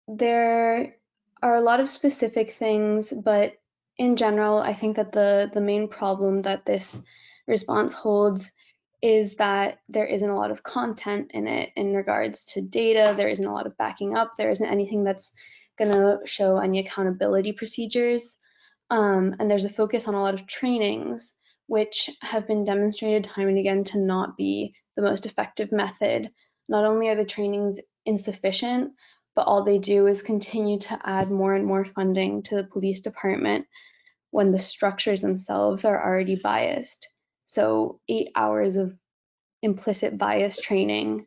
There are a lot of specific things, but in general, I think that the main problem that this response holds is that there isn't a lot of content in it in regards to data. There isn't a lot of backing up. There isn't anything that's going to show any accountability procedures. And there's a focus on a lot of trainings, which have been demonstrated time and again to not be the most effective method. Not only are the trainings insufficient, but all they do is continue to add more and more funding to the police department when the structures themselves are already biased. So 8 hours of implicit bias training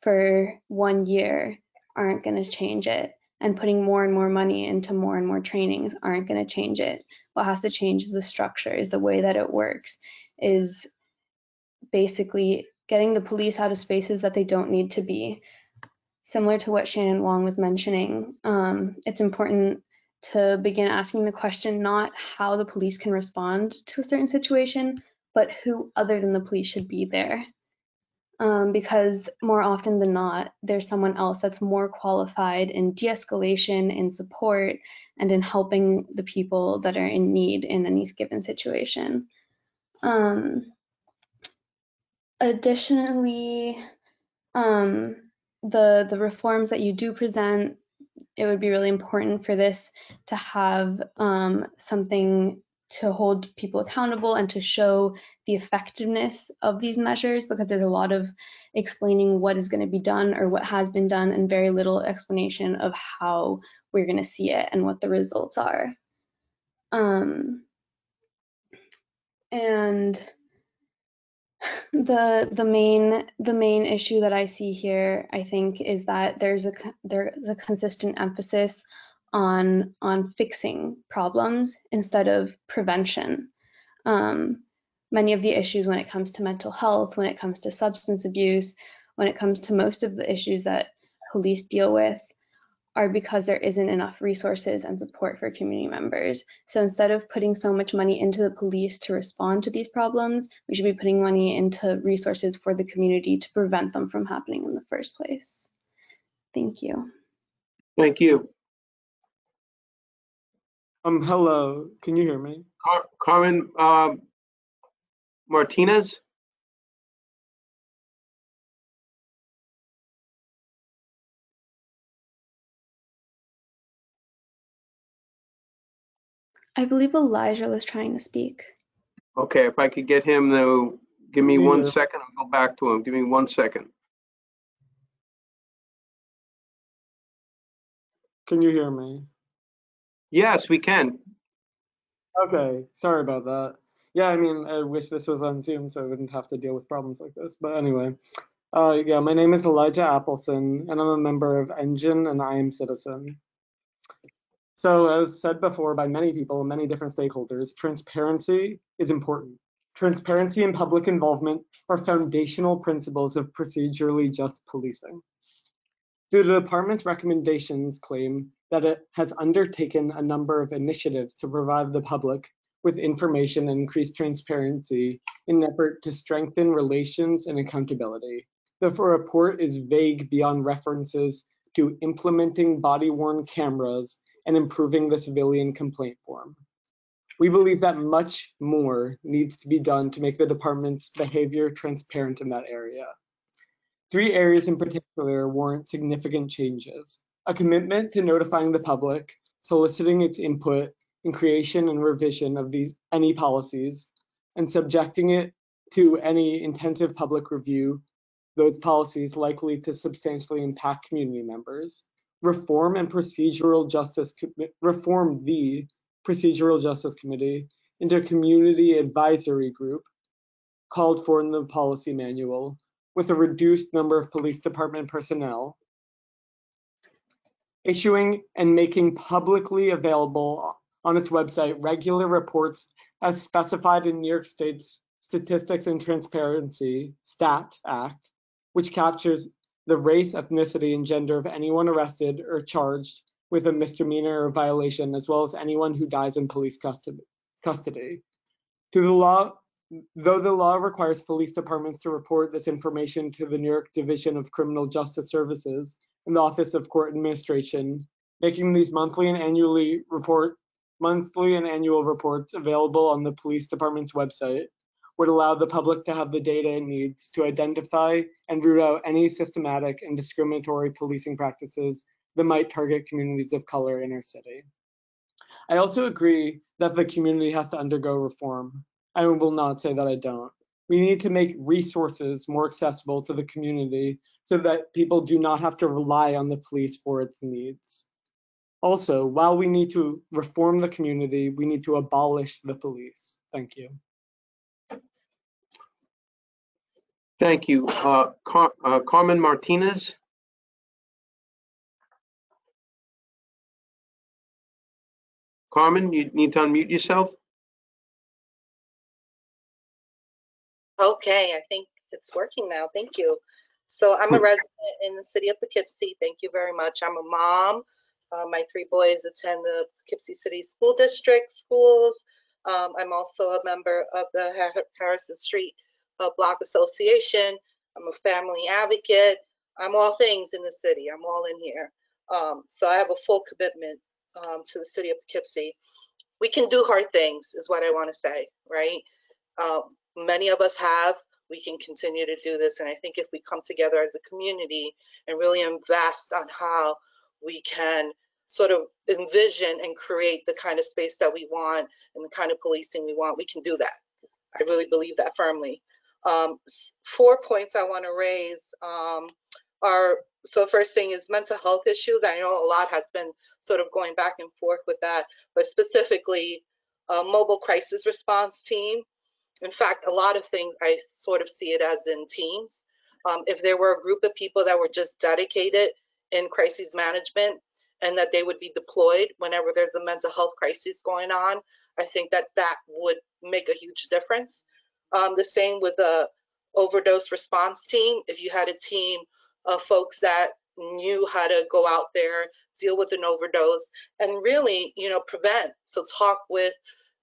for 1 year aren't going to change it. And putting more and more money into more and more trainings aren't going to change it. What has to change is the structure, is the way that it works, is basically getting the police out of spaces that they don't need to be. Similar to what Shannon Wong was mentioning, it's important to begin asking the question not how the police can respond to a certain situation, but who other than the police should be there. Because more often than not, there's someone else that's more qualified in de-escalation, in support, and in helping the people that are in need in any given situation. Additionally, the reforms that you do present, it would be really important for this to have something to hold people accountable and to show the effectiveness of these measures, because there's a lot of explaining what is going to be done or what has been done and very little explanation of how we're going to see it and what the results are. And the main issue that I see here, I think, is that there's a consistent emphasis on fixing problems instead of prevention. Many of the issues when it comes to mental health, when it comes to substance abuse, when it comes to most of the issues that police deal with, are because there isn't enough resources and support for community members. So instead of putting so much money into the police to respond to these problems, we should be putting money into resources for the community to prevent them from happening in the first place. Thank you. Thank you. Hello, can you hear me? Carmen Martinez? I believe Elijah was trying to speak. Okay, if I could get him to give me 1 Yeah. second, I'll go back to him. Give me 1 second. Can you hear me? Yes, we can. Okay, sorry about that. Yeah, I mean, I wish this was on Zoom so I wouldn't have to deal with problems like this. But anyway, yeah, my name is Elijah Appleson, and I'm a member of Engine and I Am Citizen. So as said before by many people, many different stakeholders, transparency is important. Transparency and public involvement are foundational principles of procedurally just policing. The department's recommendations claim that it has undertaken a number of initiatives to provide the public with information and increase transparency in an effort to strengthen relations and accountability. The report is vague beyond references to implementing body-worn cameras and improving the civilian complaint form. We believe that much more needs to be done to make the department's behavior transparent in that area. 3 areas in particular warrant significant changes: a commitment to notifying the public, soliciting its input in creation and revision of any policies, and subjecting it to any intensive public review, those policies likely to substantially impact community members. Reform the Procedural Justice Committee into a community advisory group called for in the policy manual, with a reduced number of police department personnel. Issuing and making publicly available on its website regular reports as specified in New York State's Statistics and Transparency (STAT) Act, which captures the race, ethnicity, and gender of anyone arrested or charged with a misdemeanor or violation, as well as anyone who dies in police custody. Though the law requires police departments to report this information to the New York Division of Criminal Justice Services and the Office of Court Administration, making these monthly and annual reports available on the police department's website would allow the public to have the data it needs to identify and root out any systematic and discriminatory policing practices that might target communities of color in our city. I also agree that the community has to undergo reform. I will not say that I don't. We need to make resources more accessible to the community so that people do not have to rely on the police for its needs. Also, while we need to reform the community, we need to abolish the police. Thank you. Thank you. Carmen Martinez? Carmen, you need to unmute yourself. Okay, I think it's working now. Thank you. So I'm a resident in the city of Poughkeepsie. Thank you very much. I'm a mom. My 3 boys attend the Poughkeepsie City School District schools. I'm also a member of the Harrison Street Block Association. I'm a family advocate. I'm all things in the city. I'm all in here. So I have a full commitment to the city of Poughkeepsie. We can do hard things is what I want to say, right? Many of us have. We can continue to do this, and I think if we come together as a community and really invest on how we can sort of envision and create the kind of space that we want and the kind of policing we want, we can do that. I really believe that firmly. 4 points I want to raise are, so first thing is mental health issues. I know a lot has been sort of going back and forth with that, but specifically mobile crisis response team. In fact, a lot of things I sort of see it as in teams. If there were a group of people that were just dedicated in crisis management and that they would be deployed whenever there's a mental health crisis going on, I think that that would make a huge difference. The same with the overdose response team. If you had a team of folks that knew how to go out there, deal with an overdose, and really, prevent. So talk with,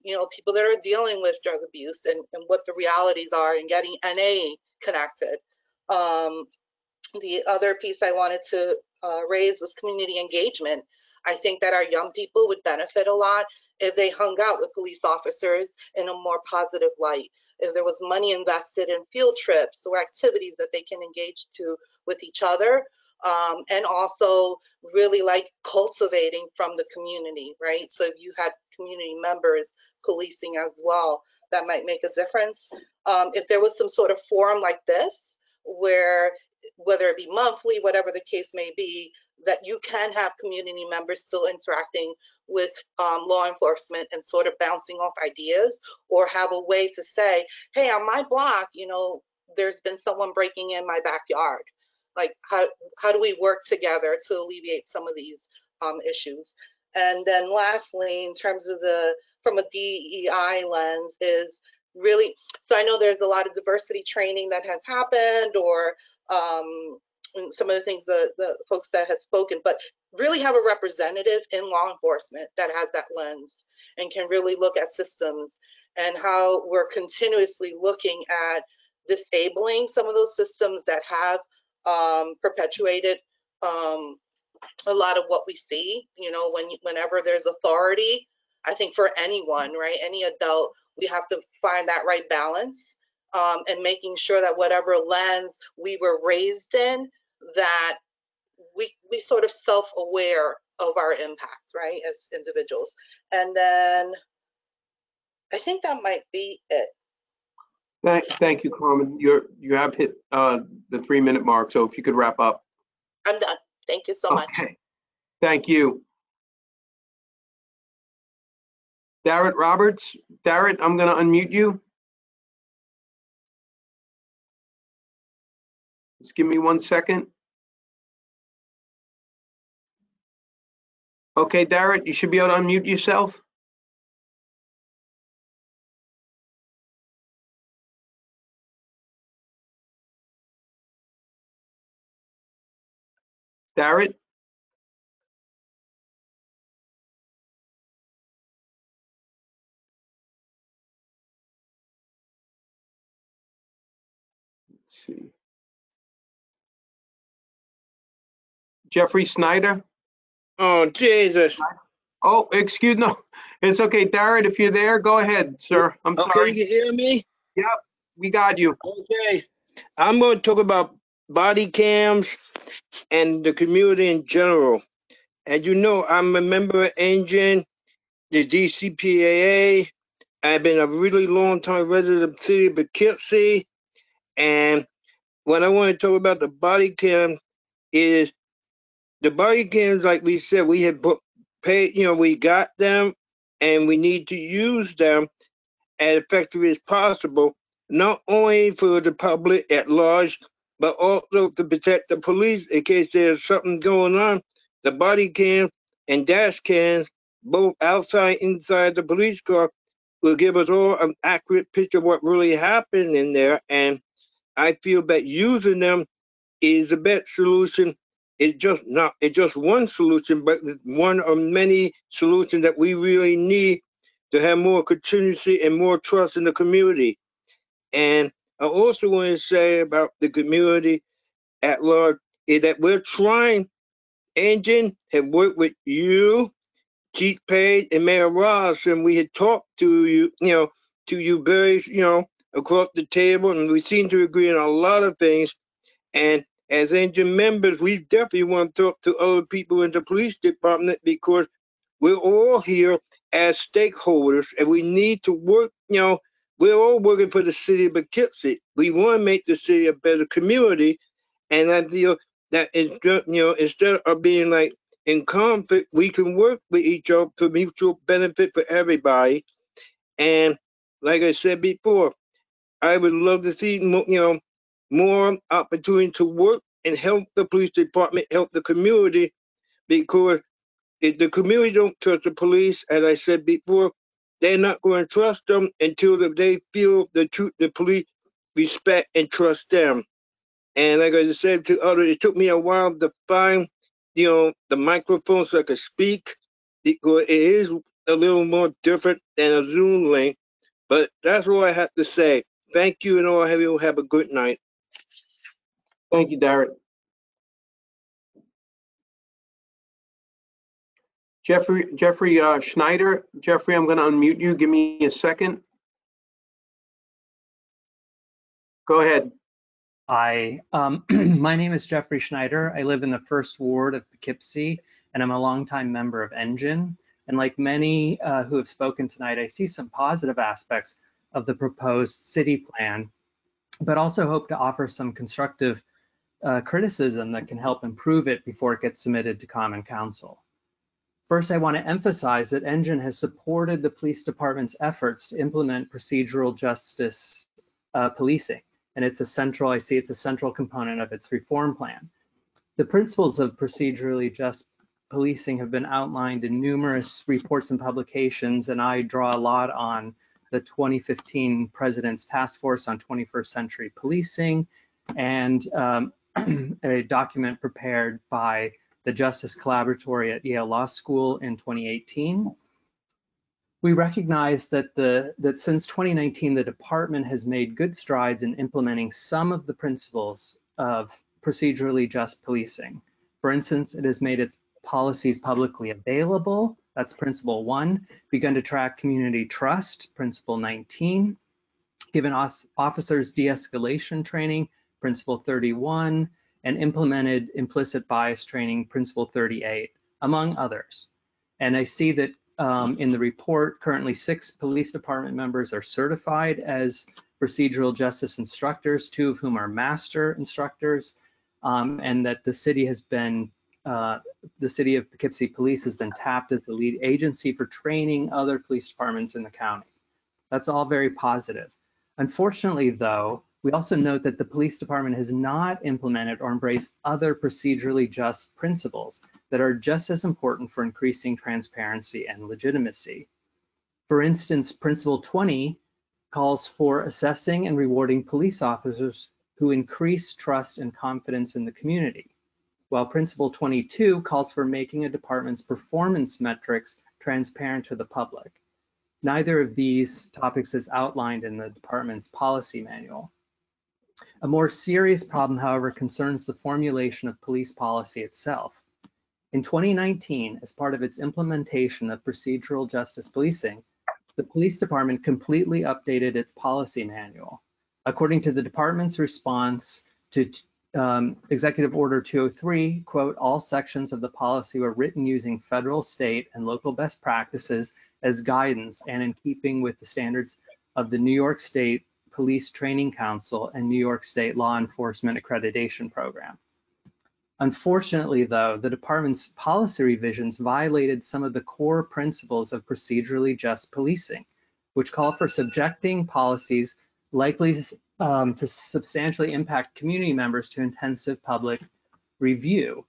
people that are dealing with drug abuse and what the realities are, and getting NA connected. The other piece I wanted to raise was community engagement. I think that our young people would benefit a lot if they hung out with police officers in a more positive light. If there was money invested in field trips or activities that they can engage to with each other, and also really like cultivating from the community, right? So if you had community members policing as well, that might make a difference. If there was some sort of forum like this, where whether it be monthly, whatever the case may be, that you can have community members still interacting with law enforcement and sort of bouncing off ideas, or have a way to say, hey, on my block, there's been someone breaking in my backyard. Like, how do we work together to alleviate some of these issues? And then lastly, in terms of from a DEI lens, is really, so I know there's a lot of diversity training that has happened, or some of the things the folks that have spoken, but really have a representative in law enforcement that has that lens and can really look at systems and how we're continuously looking at disabling some of those systems that have perpetuated a lot of what we see. Whenever there's authority, I think for anyone, right, any adult, we have to find that right balance, and making sure that whatever lens we were raised in, that we sort of self-aware of our impact, right, as individuals. And then I think that might be it. Thank you, Carmen. You have hit the 3-minute mark, so if you could wrap up. I'm done. Thank you so much. Okay. Thank you. Darrett Roberts. Darrett, I'm going to unmute you. Just give me 1 second. Okay, Darrett, you should be able to unmute yourself. Darrett? Let's see. Jeffrey Snyder? Oh, Jesus. Oh, excuse no. It's okay. Darrett, if you're there, go ahead, sir. I'm sorry. Okay, you can hear me? Yep, we got you. Okay. I'm going to talk about body cams and the community in general. As you know, I'm a member of Engine, the DCPAA. I've been a really long time resident of the city of Poughkeepsie. And what I want to talk about the body cam is the body cams, like we said, we have paid, we got them and we need to use them as effectively as possible, not only for the public at large, but also to protect the police in case there's something going on. The body cam and dash cams, both outside and inside the police car, will give us all an accurate picture of what really happened in there. And I feel that using them is the best solution. It's just one solution, but it's one of many solutions that we really need to have more contingency and more trust in the community. And I also want to say about the community at large is that we're trying. Engine have worked with you, Chief Page, and Mayor Ross, and we had talked to you, to you very, across the table, and we seem to agree on a lot of things. And as Engine members, we definitely want to talk to other people in the police department because we're all here as stakeholders and we need to work, we're all working for the city of Poughkeepsie. We want to make the city a better community. And I feel that instead of being like in conflict, we can work with each other for mutual benefit for everybody. And like I said before, I would love to see, more opportunity to work and help the police department, help the community, because if the community don't trust the police, as I said before, they're not going to trust them until they feel the police respect and trust them. And like I said to others, it took me a while to find, the microphone so I could speak, because it is a little more different than a Zoom link. But that's all I have to say. Thank you, and all of you have a good night. Thank you, Derek. Jeffrey Snyder. Jeffrey, I'm going to unmute you. Give me a second. Go ahead. Hi, my name is Jeffrey Snyder. I live in the first ward of Poughkeepsie, and I'm a longtime member of Engine. And like many who have spoken tonight, I see some positive aspects of the proposed city plan, but also hope to offer some constructive criticism that can help improve it before it gets submitted to Common Council. First, I want to emphasize that Engine has supported the police department's efforts to implement procedural justice policing. And it's a central component of its reform plan. The principles of procedurally just policing have been outlined in numerous reports and publications, and I draw a lot on the 2015 President's Task Force on 21st Century Policing and a document prepared by the Justice Collaboratory at Yale Law School in 2018. We recognize that since 2019, the department has made good strides in implementing some of the principles of procedurally just policing. For instance, it has made its policies publicly available. That's principle 1. Begun to track community trust, principle 19. Given officers de-escalation training, principle 31. And implemented implicit bias training, principle 38, among others. And I see that in the report, currently 6 police department members are certified as procedural justice instructors, 2 of whom are master instructors, and that the city has been, the city of Poughkeepsie Police has been tapped as the lead agency for training other police departments in the county. That's all very positive. Unfortunately, though, we also note that the police department has not implemented or embraced other procedurally just principles that are just as important for increasing transparency and legitimacy. For instance, Principle 20 calls for assessing and rewarding police officers who increase trust and confidence in the community, while Principle 22 calls for making a department's performance metrics transparent to the public. Neither of these topics is outlined in the department's policy manual. A more serious problem, however, concerns the formulation of police policy itself. In 2019, as part of its implementation of procedural justice policing, the police department completely updated its policy manual. According to the department's response to Executive Order 203, quote, all sections of the policy were written using federal, state, and local best practices as guidance and in keeping with the standards of the New York State Police Training Council and New York State Law Enforcement Accreditation Program. Unfortunately, though, the department's policy revisions violated some of the core principles of procedurally just policing, which call for subjecting policies likely to substantially impact community members to intensive public review.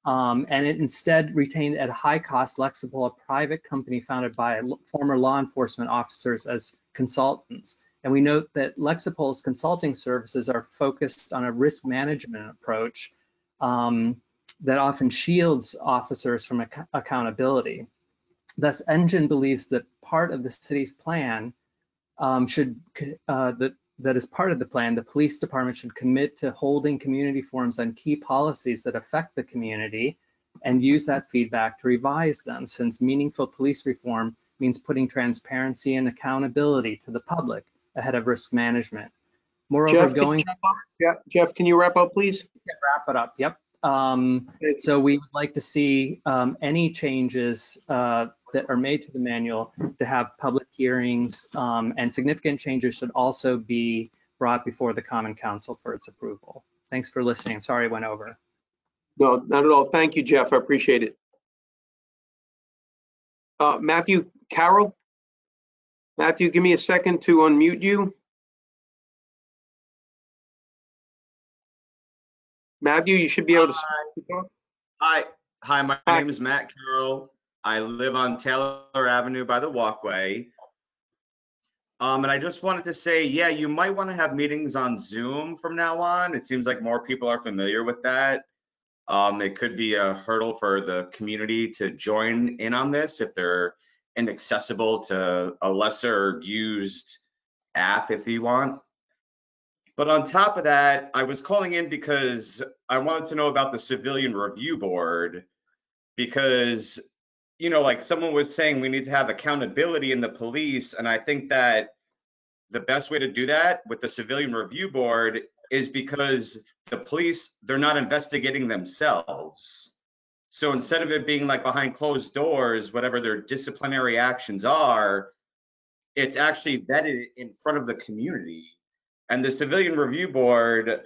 And it instead retained at high cost Lexipol, a private company founded by former law enforcement officers as consultants. And we note that Lexipol's consulting services are focused on a risk management approach that often shields officers from accountability. Thus, Engine believes that part of the city's plan that is part of the plan, the police department should commit to holding community forums on key policies that affect the community and use that feedback to revise them, since meaningful police reform means putting transparency and accountability to the public ahead of risk management. Moreover, Jeff, can you wrap up, please? Wrap it up, yep. So we would like to see any changes that are made to the manual to have public hearings, and significant changes should also be brought before the Common Council for its approval. Thanks for listening. I'm sorry I went over. No, not at all. Thank you, Jeff. I appreciate it. Matthew Carroll. Matthew, give me a second to unmute you. Matthew, you should be able to speak. Hi, my name is Matt Carroll. I live on Taylor Avenue by the walkway. And I just wanted to say, yeah, you might want to have meetings on Zoom from now on. It seems like more people are familiar with that. It could be a hurdle for the community to join in on this if they're inaccessible to a lesser used app if you want. But on top of that, I was calling in because I wanted to know about the Civilian Review Board, because, you know, like someone was saying, we need to have accountability in the police. And I think that the best way to do that with the Civilian Review Board is because the police, they're not investigating themselves. So instead of it being like behind closed doors, whatever their disciplinary actions are, it's actually vetted in front of the community. And the Civilian Review Board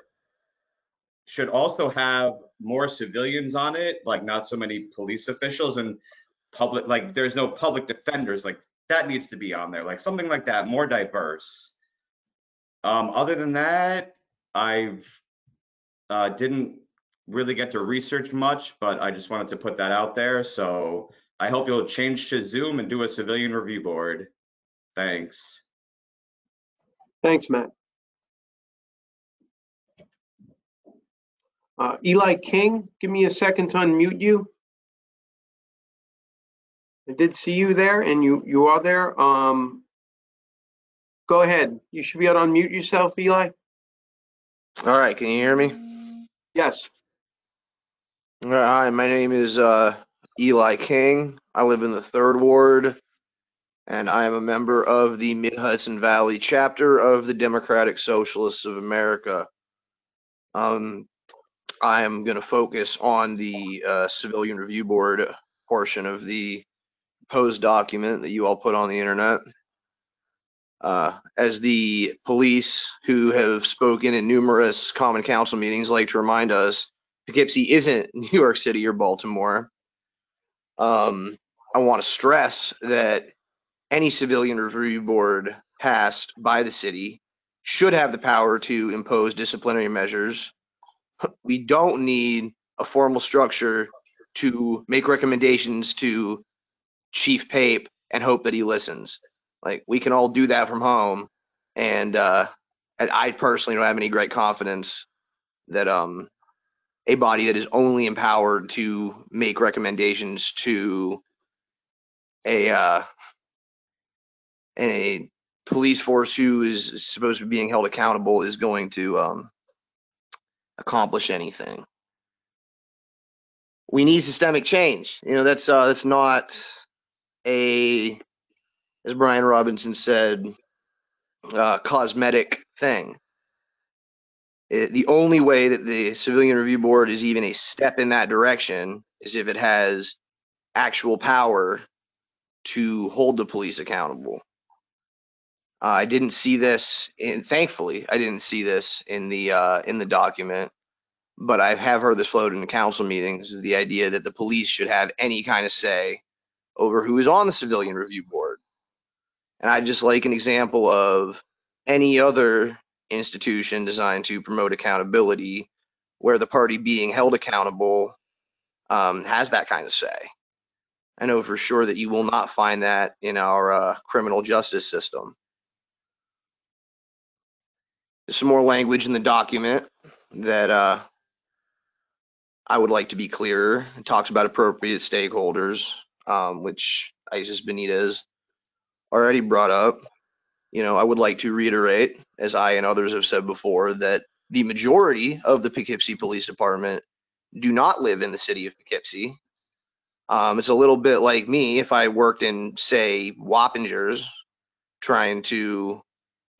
should also have more civilians on it, like not so many police officials, and public, like there's no public defenders, like that needs to be on there, like something like that, more diverse. Other than that, I've didn't really get to research much, but I just wanted to put that out there. So I hope you'll change to Zoom and do a Civilian Review Board. Thanks. Thanks, Matt. Eli King, give me a second to unmute you. I did see you there, and you are there. Go ahead. You should be able to unmute yourself, Eli. All right, can you hear me? Yes. All right, hi, my name is Eli King. I live in the 3rd Ward, and I am a member of the Mid-Hudson Valley chapter of the Democratic Socialists of America. I am going to focus on the Civilian Review Board portion of the proposed document that you all put on the internet. As the police who have spoken in numerous common council meetings like to remind us, Poughkeepsie isn't New York City or Baltimore. I want to stress that any Civilian Review Board passed by the city should have the power to impose disciplinary measures. We don't need a formal structure to make recommendations to Chief Pape and hope that he listens. Like, we can all do that from home, and I personally don't have any great confidence that a body that is only empowered to make recommendations to a police force who is supposed to be being held accountable is going to accomplish anything. We need systemic change. You know, that's not a, as Brian Robinson said, cosmetic thing. The only way that the Civilian Review Board is even a step in that direction is if it has actual power to hold the police accountable. I didn't see this, thankfully, I didn't see this in the document, but I have heard this floated in council meetings, the idea that the police should have any kind of say over who is on the Civilian Review Board. And I'd just like an example of any other institution designed to promote accountability where the party being held accountable has that kind of say. I know for sure that you will not find that in our criminal justice system. There's some more language in the document that I would like to be clearer. It talks about appropriate stakeholders, which Isis Benitez already brought up. You know, I would like to reiterate, as I and others have said before, that the majority of the Poughkeepsie Police Department do not live in the city of Poughkeepsie. It's a little bit like me if I worked in, say, Wappingers, trying to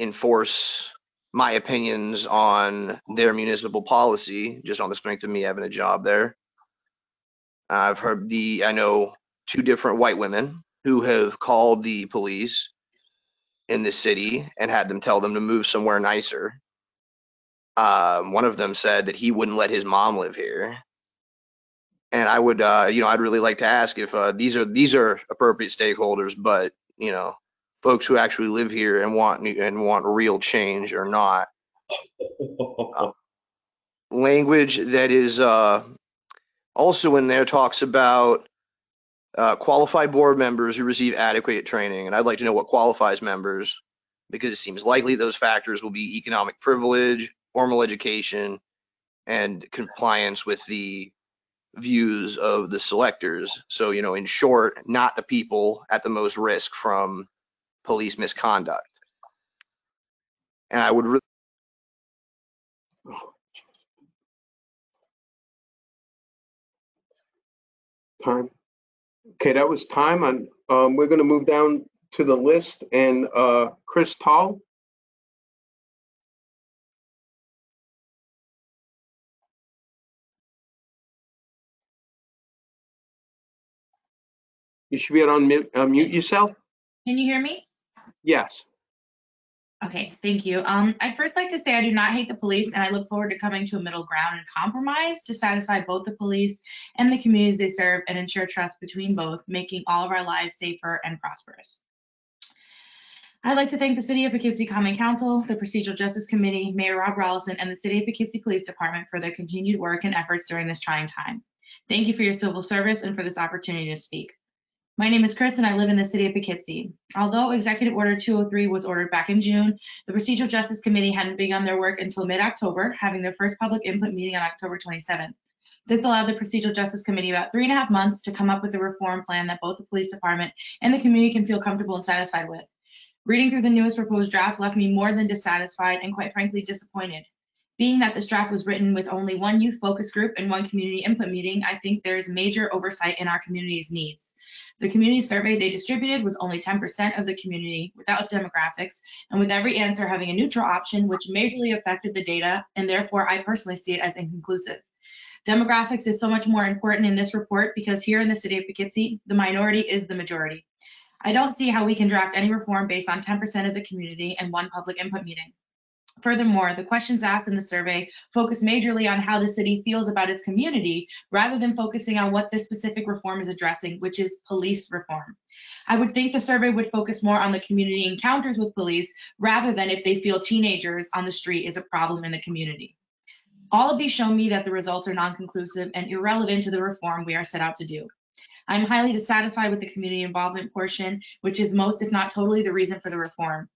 enforce my opinions on their municipal policy, just on the strength of me having a job there. I know 2 different white women who have called the police in this city and had them tell them to move somewhere nicer. One of them said that he wouldn't let his mom live here. And I would, I'd really like to ask if these are appropriate stakeholders, but, you know, folks who actually live here and want real change or not. Language that is also in there talks about qualified board members who receive adequate training, and I'd like to know what qualifies members. because it seems likely those factors will be economic privilege, formal education, and compliance with the views of the selectors. So, you know, in short, not the people at the most risk from police misconduct. And I would really Time. Okay, that was time. And we're going to move down to the list. And Chris Tall. You should be able to unmute yourself. Can you hear me? Yes. Okay, thank you. I'd first like to say I do not hate the police, and I look forward to coming to a middle ground and compromise to satisfy both the police and the communities they serve and ensure trust between both, making all of our lives safer and prosperous. I'd like to thank the City of Poughkeepsie Common Council, the Procedural Justice Committee, Mayor Rob Rollison, and the City of Poughkeepsie Police Department for their continued work and efforts during this trying time. Thank you for your civil service and for this opportunity to speak. My name is Chris and I live in the City of Poughkeepsie. Although Executive Order 203 was ordered back in June, the Procedural Justice Committee hadn't begun their work until mid-October, having their first public input meeting on October 27th. This allowed the Procedural Justice Committee about 3.5 months to come up with a reform plan that both the police department and the community can feel comfortable and satisfied with. Reading through the newest proposed draft left me more than dissatisfied and quite frankly disappointed. Being that this draft was written with only one youth focus group and one community input meeting, I think there is major oversight in our community's needs. The community survey they distributed was only 10% of the community without demographics, and with every answer having a neutral option, which majorly affected the data, and therefore I personally see it as inconclusive. Demographics is so much more important in this report because here in the City of Poughkeepsie, the minority is the majority. I don't see how we can draft any reform based on 10% of the community and one public input meeting. Furthermore, the questions asked in the survey focus majorly on how the city feels about its community rather than focusing on what this specific reform is addressing, which is police reform. I would think the survey would focus more on the community encounters with police rather than if they feel teenagers on the street is a problem in the community. All of these show me that the results are non-conclusive and irrelevant to the reform we are set out to do. I'm highly dissatisfied with the community involvement portion, which is most, if not totally, the reason for the reform.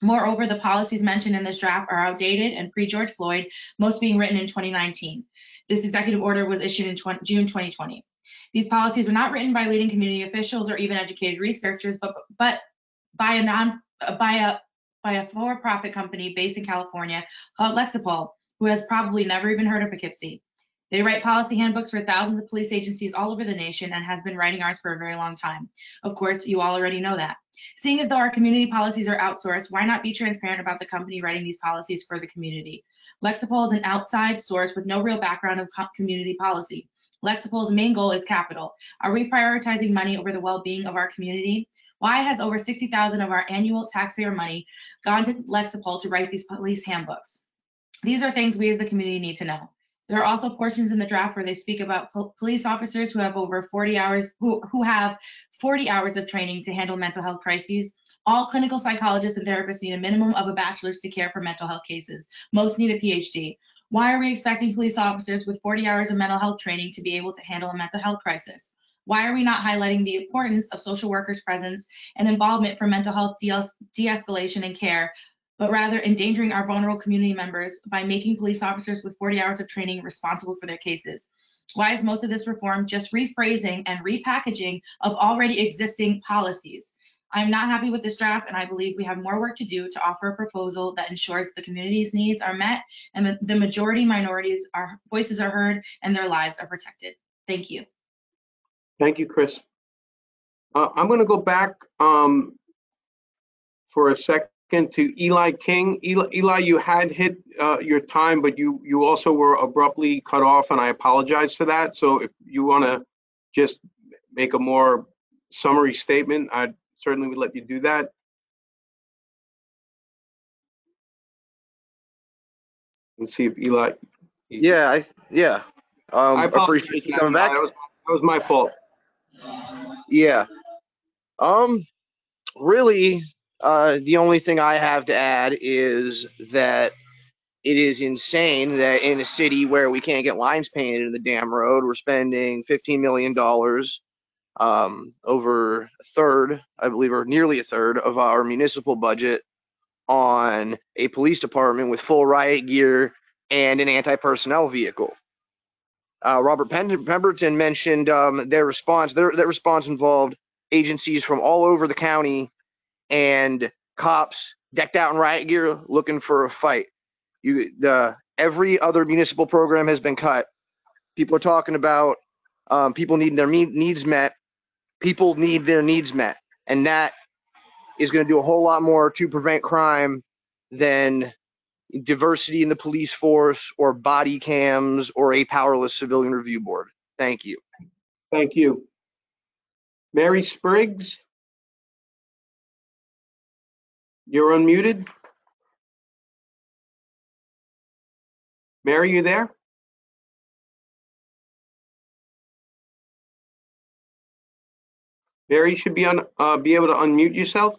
Moreover, the policies mentioned in this draft are outdated and pre-George Floyd, most being written in 2019. This executive order was issued in June 2020. These policies were not written by leading community officials or even educated researchers, but by a for-profit company based in California called Lexipol, who has probably never even heard of Poughkeepsie. They write policy handbooks for thousands of police agencies all over the nation and has been writing ours for a very long time. Of course, you all already know that. Seeing as though our community policies are outsourced, why not be transparent about the company writing these policies for the community? Lexipol is an outside source with no real background of community policy. Lexipol's main goal is capital. Are we prioritizing money over the well-being of our community? Why has over $60,000 of our annual taxpayer money gone to Lexipol to write these police handbooks? These are things we as the community need to know. There are also portions in the draft where they speak about police officers who have over 40 hours, who have 40 hours of training to handle mental health crises. All clinical psychologists and therapists need a minimum of a bachelor's to care for mental health cases. Most need a PhD. Why are we expecting police officers with 40 hours of mental health training to be able to handle a mental health crisis? Why are we not highlighting the importance of social workers' presence and involvement for mental health de-escalation and care, but rather endangering our vulnerable community members by making police officers with 40 hours of training responsible for their cases? Why is most of this reform just rephrasing and repackaging of already existing policies? I'm not happy with this draft, and I believe we have more work to do to offer a proposal that ensures the community's needs are met and the majority minorities' voices are heard and their lives are protected. Thank you. Thank you, Chris. I'm going to go back for a second to Eli King. Eli, you had hit your time, but you also were abruptly cut off, and I apologize for that. So if you want to just make a more summary statement, I certainly would let you do that. Let's see if Eli. Yeah, I appreciate you coming back. That was my fault. Yeah. Really, the only thing I have to add is that it is insane that in a city where we can't get lines painted in the damn road, we're spending $15 million, over a third, I believe, or nearly a third of our municipal budget on a police department with full riot gear and an anti-personnel vehicle. Robert Pemberton mentioned their response. Their response involved agencies from all over the county and cops decked out in riot gear looking for a fight. Every other municipal program has been cut. People are talking about people needing their needs met. People need their needs met, and that is going to do a whole lot more to prevent crime than diversity in the police force or body cams or a powerless civilian review board. Thank you. Thank you. Mary Spriggs? You're unmuted. Mary, you there? Mary, you should be able to unmute yourself.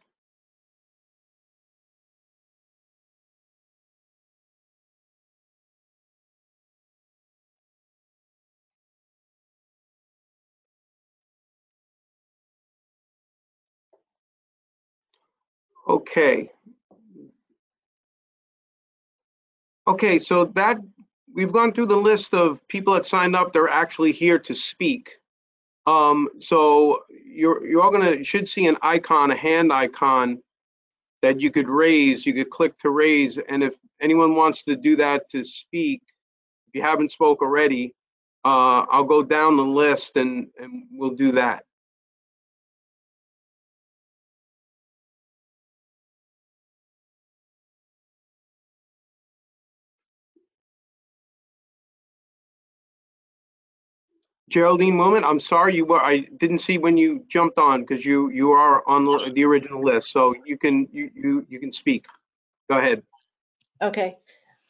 Okay. Okay, so that we've gone through the list of people that signed up. They're actually here to speak. So you're all should see an icon, a hand icon that you could raise. You could click to raise, and if anyone wants to do that to speak, if you haven't spoke already, I'll go down the list and we'll do that. Geraldine Wilman, I'm sorry I didn't see when you jumped on because you are on the original list, so you can speak. Go ahead. Okay.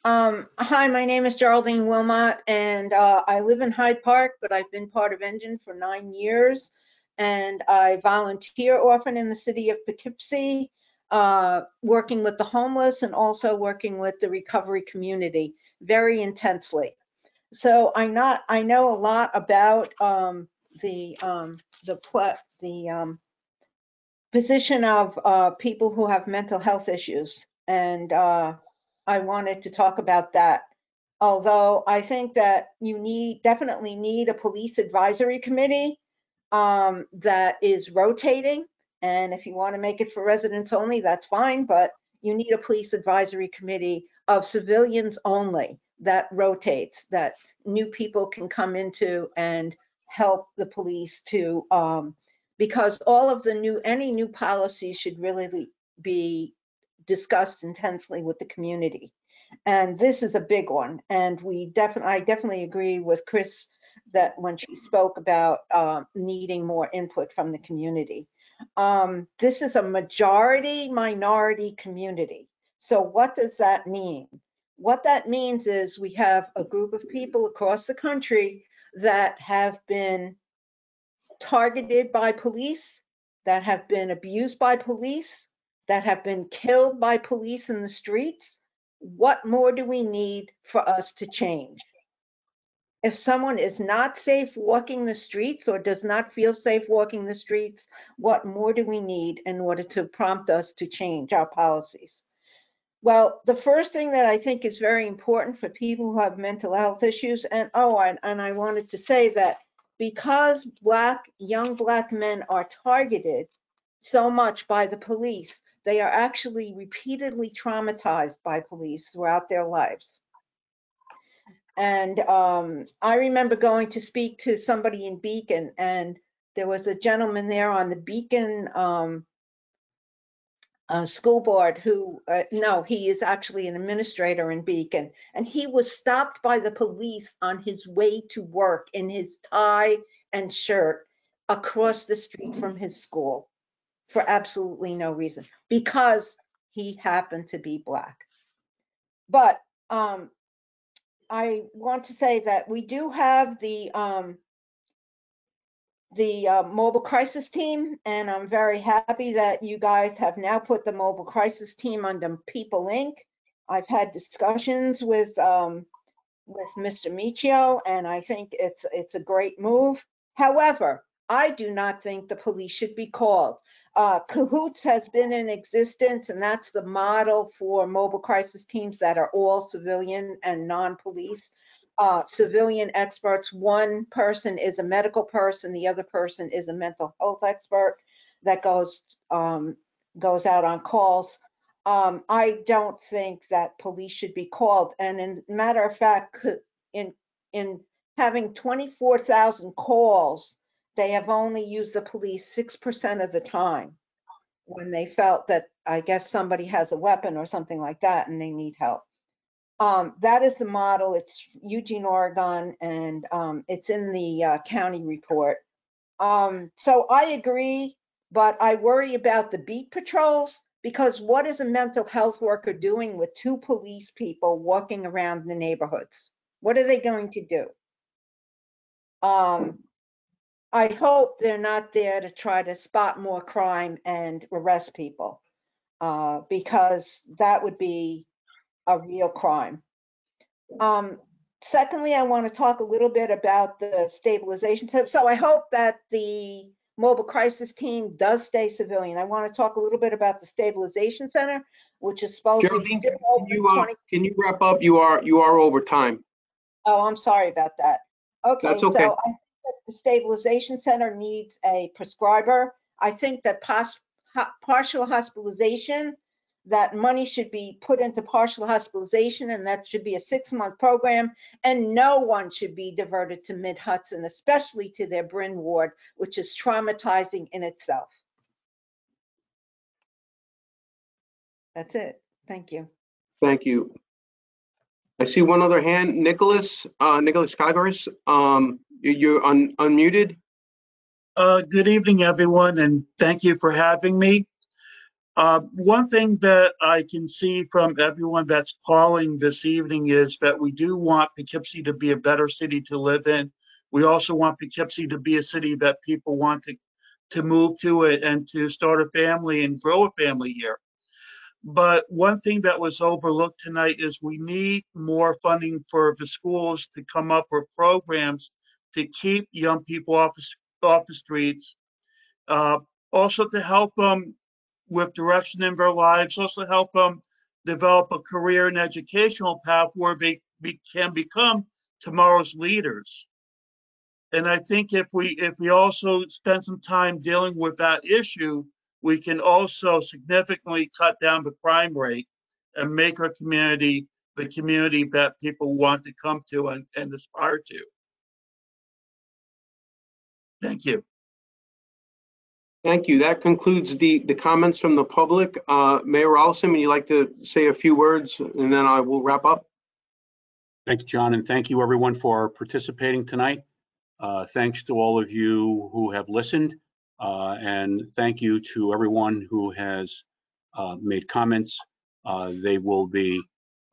Hi, my name is Geraldine Wilmot, and I live in Hyde Park, but I've been part of Engine for 9 years, and I volunteer often in the city of Poughkeepsie, working with the homeless and also working with the recovery community very intensely. So I know a lot about the position of people who have mental health issues, and I wanted to talk about that. Although I think that you definitely need a police advisory committee that is rotating. And if you want to make it for residents only, that's fine. But you need a police advisory committee of civilians only that rotates, that new people can come into and help the police to, because all of any new policies should really be discussed intensely with the community. And this is a big one. And I definitely agree with Chris that when she spoke about needing more input from the community. This is a majority minority community. So what does that mean? What that means is we have a group of people across the country that have been targeted by police, that have been abused by police, that have been killed by police in the streets. What more do we need for us to change? If someone is not safe walking the streets or does not feel safe walking the streets, what more do we need in order to prompt us to change our policies? Well, the first thing that I think is very important for people who have mental health issues, and I wanted to say that because young Black men are targeted so much by the police, they are actually repeatedly traumatized by police throughout their lives. And I remember going to speak to somebody in Beacon, and there was a gentleman there on the Beacon school board who, no, he is actually an administrator in Beacon, and he was stopped by the police on his way to work in his tie and shirt across the street from his school for absolutely no reason, because he happened to be Black. But I want to say that we do have the mobile crisis team, and I'm very happy that you guys have now put the mobile crisis team under People Inc. I've had discussions with Mr. Michio, and I think it's a great move. However, I do not think the police should be called. Cahoots has been in existence, and that's the model for mobile crisis teams that are all civilian and non-police. Civilian experts, one person is a medical person, the other person is a mental health expert that goes out on calls. I don't think that police should be called. And in matter of fact, in having 24,000 calls, they have only used the police 6% of the time when they felt that, I guess, somebody has a weapon or something like that and they need help. That is the model. It's Eugene, Oregon, and it's in the county report. So I agree, but I worry about the beat patrols, because what is a mental health worker doing with 2 police people walking around the neighborhoods? What are they going to do? I hope they're not there to try to spot more crime and arrest people, because that would be a real crime. Secondly, I want to talk a little bit about the stabilization. So I hope that the mobile crisis team does stay civilian. I want to talk a little bit about the stabilization center, which is supposed to be Geraldine, still open. can you wrap up? You are over time. Oh, I'm sorry about that. Okay, That's okay. so I think that the stabilization center needs a prescriber. I think that partial hospitalization, that money should be put into partial hospitalization, and that should be a 6-month program, and no one should be diverted to Mid-Hudson, especially to their Bryn ward, which is traumatizing in itself. That's it. Thank you. Thank you. I see one other hand, Nicholas Kagaris. You're unmuted. Good evening, everyone, and thank you for having me. One thing that I can see from everyone that's calling this evening is that we do want Poughkeepsie to be a better city to live in. We also want Poughkeepsie to be a city that people want to move to it and to start a family and grow a family here. But one thing that was overlooked tonight is we need more funding for the schools to come up with programs to keep young people off the streets, also to help them with direction in their lives, also help them develop a career and educational path where they can become tomorrow's leaders. And I think if we also spend some time dealing with that issue, we can also significantly cut down the crime rate and make our community the community that people want to come to and aspire to. Thank you. Thank you. That concludes the comments from the public. Mayor Rollison, would you like to say a few words, and then I will wrap up? Thank you, John, and thank you everyone for participating tonight. Thanks to all of you who have listened, and thank you to everyone who has made comments. They will be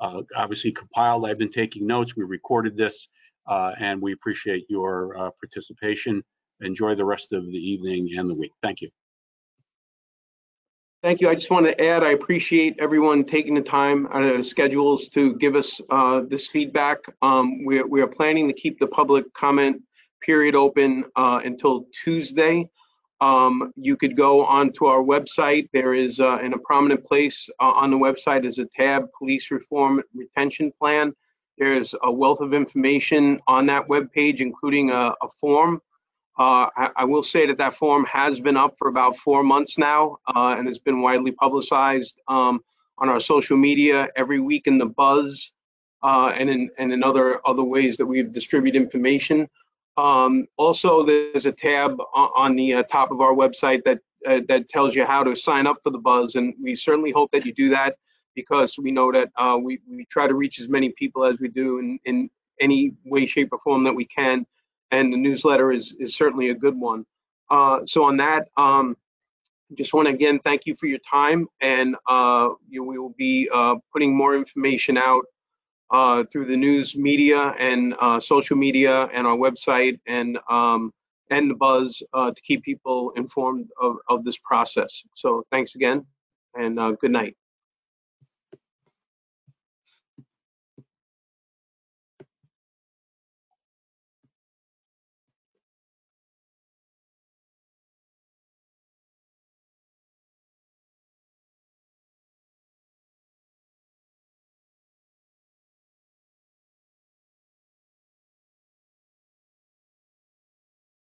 obviously compiled. I've been taking notes. We recorded this, and we appreciate your participation. Enjoy the rest of the evening and the week. Thank you. Thank you. I just want to add, I appreciate everyone taking the time out of their schedules to give us this feedback. We are planning to keep the public comment period open until Tuesday. You could go onto our website. There is in a prominent place on the website is a tab, Police Reform Retention Plan. There's a wealth of information on that webpage, including a form. I will say that form has been up for about 4 months now, and it's been widely publicized on our social media every week in the Buzz and in other ways that we've distributed information. Also, there's a tab on the top of our website that tells you how to sign up for the Buzz, and we certainly hope that you do that, because we know that we try to reach as many people as we do in any way, shape, or form that we can. And the newsletter is certainly a good one. So on that, just want to again thank you for your time, and we will be putting more information out through the news media and social media and our website and the Buzz to keep people informed of this process. So thanks again, and good night.